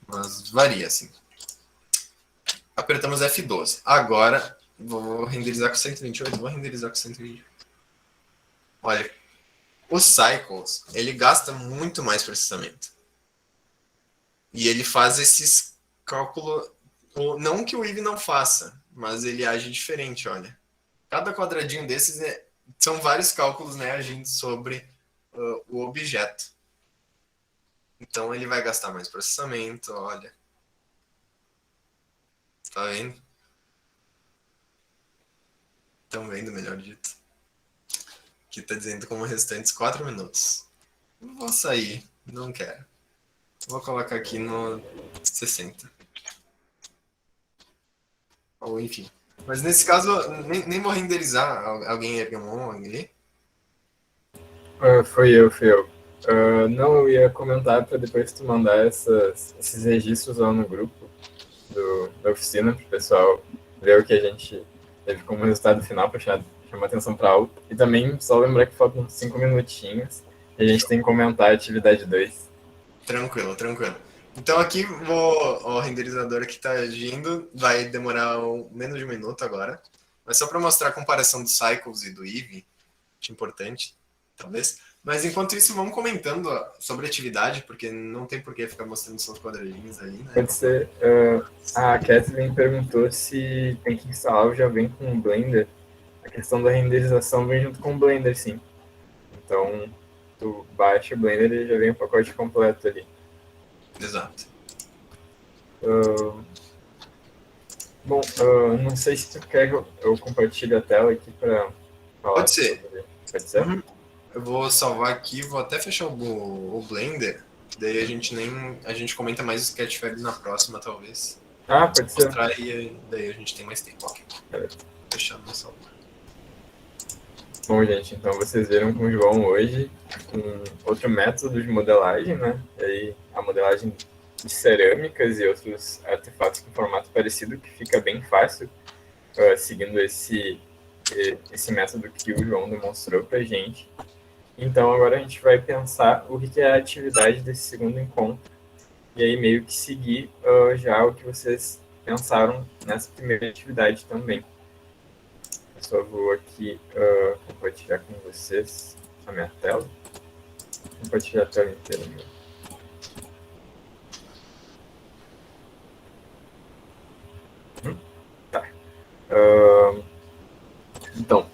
Mas varia, assim. Apertamos F12. Agora, vou renderizar com 128. Vou renderizar com 128. Olha, o Cycles, ele gasta muito mais processamento. E ele faz esses cálculos... Não que o Eevee não faça, mas ele age diferente, olha. Cada quadradinho desses são vários cálculos, né, agindo sobre o objeto. Então ele vai gastar mais processamento, olha. Tá vendo? Estão vendo, melhor dito. Aqui tá dizendo como restantes 4 minutos. Não vou sair, não quero. Vou colocar aqui no 60. Ou enfim. Mas nesse caso, nem vou renderizar. Alguém ergueu a mão ali? Foi eu. Não, eu ia comentar para depois tu mandar esses registros lá no grupo da oficina, para o pessoal ver o que a gente teve como resultado final, para chamar atenção para algo. E também só lembrar que faltam 5 minutinhos e a gente tem que comentar a atividade 2. Tranquilo. Então aqui o renderizador que está agindo vai demorar menos de 1 minuto agora. Mas só para mostrar a comparação do Cycles e do Eevee, acho importante, talvez. Mas enquanto isso, vamos comentando sobre a atividade, porque não tem por que ficar mostrando só os quadradinhos ali, né? Pode ser. A Kathleen perguntou se tem que instalar ou já vem com o Blender. A questão da renderização vem junto com o Blender, sim. Então, tu baixa o Blender e já vem o pacote completo ali. Exato. Bom, não sei se tu quer que eu compartilhe a tela aqui para falar. Pode ser. Pode ser? Uhum. Eu vou salvar aqui, vou até fechar o Blender, daí a gente comenta mais o Sketchfab na próxima, talvez. Pode ser. Mostrar e daí a gente tem mais tempo. Ok. Fechando no salvar. Bom, gente, então vocês viram com o João hoje um outro método de modelagem, né? E aí a modelagem de cerâmicas e outros artefatos com formato parecido, que fica bem fácil seguindo esse método que o João demonstrou para a gente. Então, agora a gente vai pensar o que é a atividade desse segundo encontro e aí meio que seguir já o que vocês pensaram nessa primeira atividade também. Eu só vou aqui compartilhar com vocês a minha tela. Vou compartilhar a tela inteira mesmo. Tá. Então,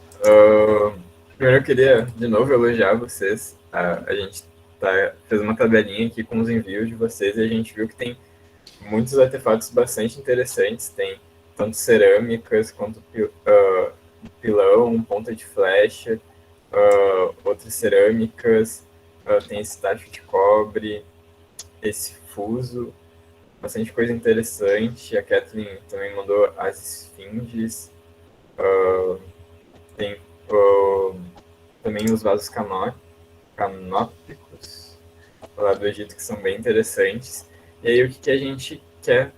primeiro eu queria de novo elogiar vocês. A gente fez uma tabelinha aqui com os envios de vocês e a gente viu que tem muitos artefatos bastante interessantes. Tem tanto cerâmicas quanto pilão, ponta de flecha, outras cerâmicas, tem esse tacho de cobre, esse fuso, bastante coisa interessante. A Kathleen também mandou as esfinges, tem também os vasos canópicos lá do Egito, que são bem interessantes. E aí o que a gente quer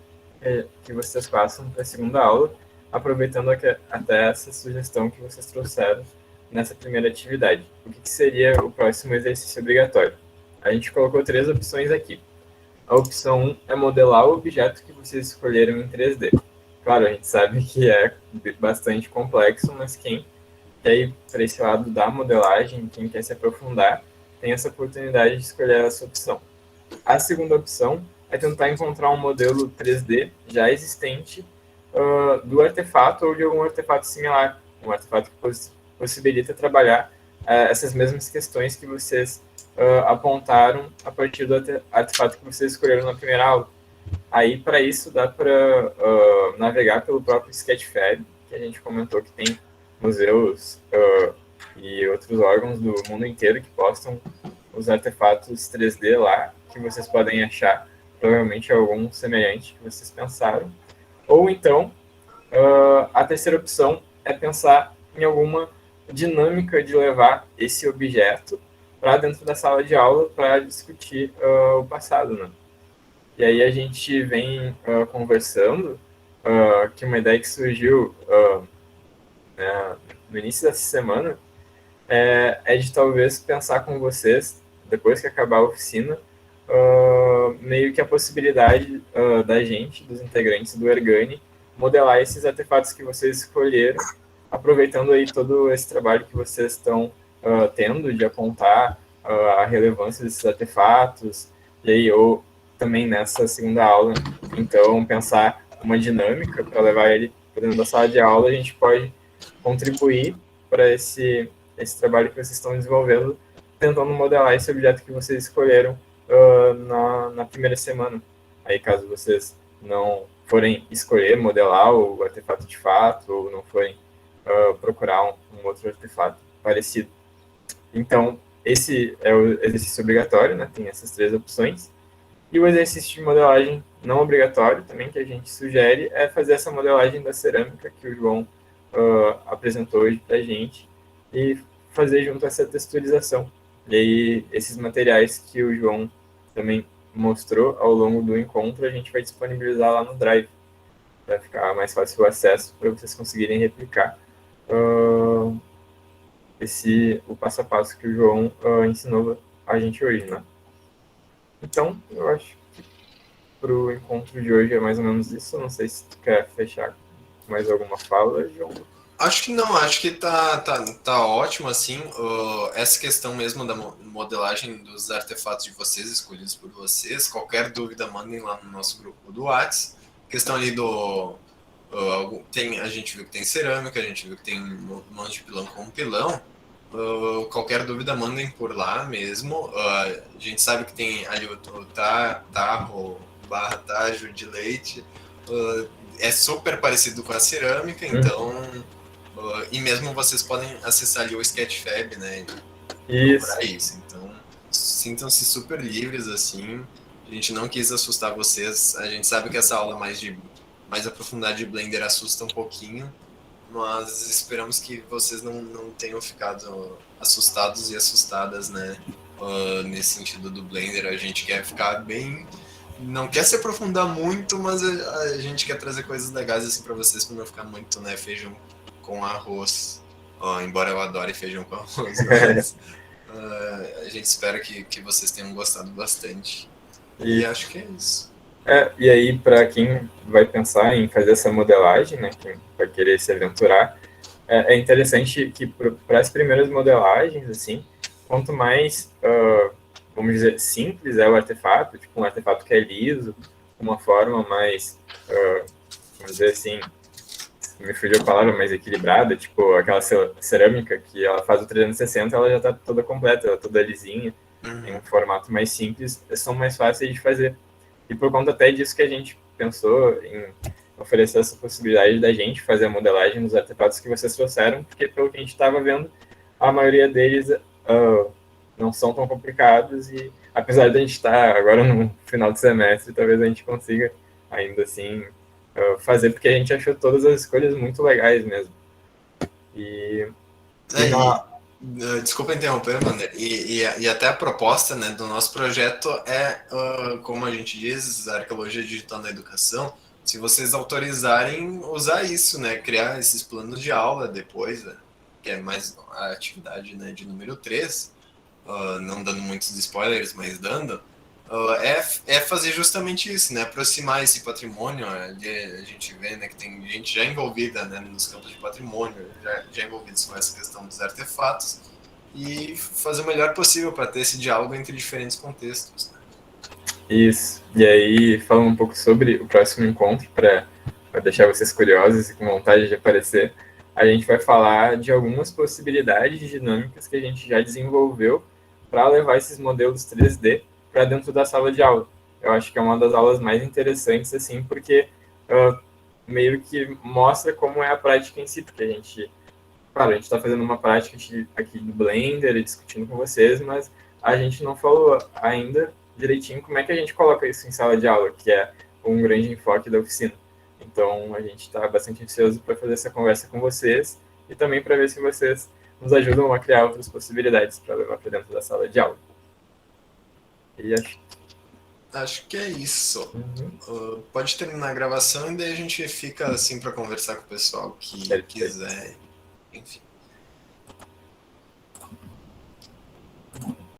que vocês façam para a segunda aula, aproveitando até essa sugestão que vocês trouxeram nessa primeira atividade. O que seria o próximo exercício obrigatório? A gente colocou 3 opções aqui. A opção 1 é modelar o objeto que vocês escolheram em 3D. Claro, a gente sabe que é bastante complexo, mas quem quer ir para esse lado da modelagem, quem quer se aprofundar, tem essa oportunidade de escolher essa opção. A segunda opção é tentar encontrar um modelo 3D já existente do artefato ou de algum artefato similar, um artefato que possibilita trabalhar essas mesmas questões que vocês apontaram a partir do artefato que vocês escolheram na primeira aula. Aí, para isso, dá para navegar pelo próprio Sketchfab, que a gente comentou que tem museus e outros órgãos do mundo inteiro que postam os artefatos 3D lá, que vocês podem achar provavelmente algum semelhante que vocês pensaram. Ou então, a terceira opção é pensar em alguma dinâmica de levar esse objeto para dentro da sala de aula para discutir o passado, né? E aí a gente vem conversando que uma ideia que surgiu no início dessa semana é de talvez pensar com vocês, depois que acabar a oficina, meio que a possibilidade da gente, dos integrantes do Ergani, modelar esses artefatos que vocês escolheram, aproveitando aí todo esse trabalho que vocês estão tendo de apontar a relevância desses artefatos, e aí ou também nessa segunda aula, então pensar uma dinâmica para levar ele para dentro da sala de aula, a gente pode contribuir para esse trabalho que vocês estão desenvolvendo, tentando modelar esse objeto que vocês escolheram na primeira semana. Aí, caso vocês não forem escolher modelar o artefato de fato, ou não forem procurar um outro artefato parecido. Então, esse é o exercício obrigatório, né? Tem essas 3 opções. E o exercício de modelagem não obrigatório, também, que a gente sugere, é fazer essa modelagem da cerâmica que o João apresentou hoje para a gente e fazer junto essa texturização. E aí, esses materiais que o João também mostrou ao longo do encontro, a gente vai disponibilizar lá no Drive, para ficar mais fácil o acesso, para vocês conseguirem replicar o passo a passo que o João ensinou a gente hoje, né? Então, eu acho que para o encontro de hoje é mais ou menos isso. Eu não sei se tu quer fechar mais alguma fala, João. Acho que não, acho que tá ótimo, assim, essa questão mesmo da modelagem dos artefatos de vocês, escolhidos por vocês, qualquer dúvida mandem lá no nosso grupo do Whats, questão ali a gente viu que tem cerâmica, a gente viu que tem mãos de pilão com pilão, qualquer dúvida mandem por lá mesmo, a gente sabe que tem ali o tarro, barra tajo de leite, é super parecido com a cerâmica, então... e mesmo vocês podem acessar ali o Sketchfab, né? Isso. Isso. Então, sintam-se super livres, assim. A gente não quis assustar vocês. A gente sabe que essa aula mais aprofundada de Blender assusta um pouquinho, mas esperamos que vocês não tenham ficado assustados e assustadas, né? Nesse sentido do Blender. A gente quer ficar bem... Não quer se aprofundar muito, mas a gente quer trazer coisas legais assim para vocês, para não ficar muito, né, feijão com arroz, embora eu adore feijão com arroz, mas a gente espera que vocês tenham gostado bastante. E acho que é isso. E aí, para quem vai pensar em fazer essa modelagem, né, quem vai querer se aventurar, é interessante que para as primeiras modelagens, assim, quanto mais, vamos dizer, simples é o artefato, tipo um artefato que é liso, uma forma mais, vamos dizer assim, me fugiu a palavra, mais equilibrada, tipo aquela cerâmica que ela faz o 360, ela já está toda completa, ela toda lisinha, em um formato mais simples, são mais fáceis de fazer. E por conta até disso que a gente pensou em oferecer essa possibilidade da gente fazer a modelagem dos artefatos que vocês trouxeram, porque pelo que a gente estava vendo, a maioria deles não são tão complicados e apesar de a gente estar agora no final do semestre, talvez a gente consiga ainda assim fazer, porque a gente achou todas as escolhas muito legais mesmo. Desculpa interromper, mano. E até a proposta, né, do nosso projeto é, como a gente diz, a arqueologia digital na educação, se vocês autorizarem usar isso, né, criar esses planos de aula depois, né, que é mais a atividade, né, de número 3, não dando muitos spoilers, mas dando, é fazer justamente isso, né? Aproximar esse patrimônio. A gente vê, né, que tem gente já envolvida, né, nos campos de patrimônio, já envolvidos com essa questão dos artefatos, e fazer o melhor possível para ter esse diálogo entre diferentes contextos. Né? Isso. E aí, falando um pouco sobre o próximo encontro, para deixar vocês curiosos e com vontade de aparecer, a gente vai falar de algumas possibilidades dinâmicas que a gente já desenvolveu para levar esses modelos 3D para dentro da sala de aula. Eu acho que é uma das aulas mais interessantes, assim, porque meio que mostra como é a prática em si, porque a gente está fazendo uma prática aqui do Blender e discutindo com vocês, mas a gente não falou ainda direitinho como é que a gente coloca isso em sala de aula, que é um grande enfoque da oficina. Então, a gente está bastante ansioso para fazer essa conversa com vocês e também para ver se vocês nos ajudam a criar outras possibilidades para levar para dentro da sala de aula. E acho que é isso. Pode terminar a gravação e daí a gente fica assim para conversar com o pessoal que quiser. Enfim.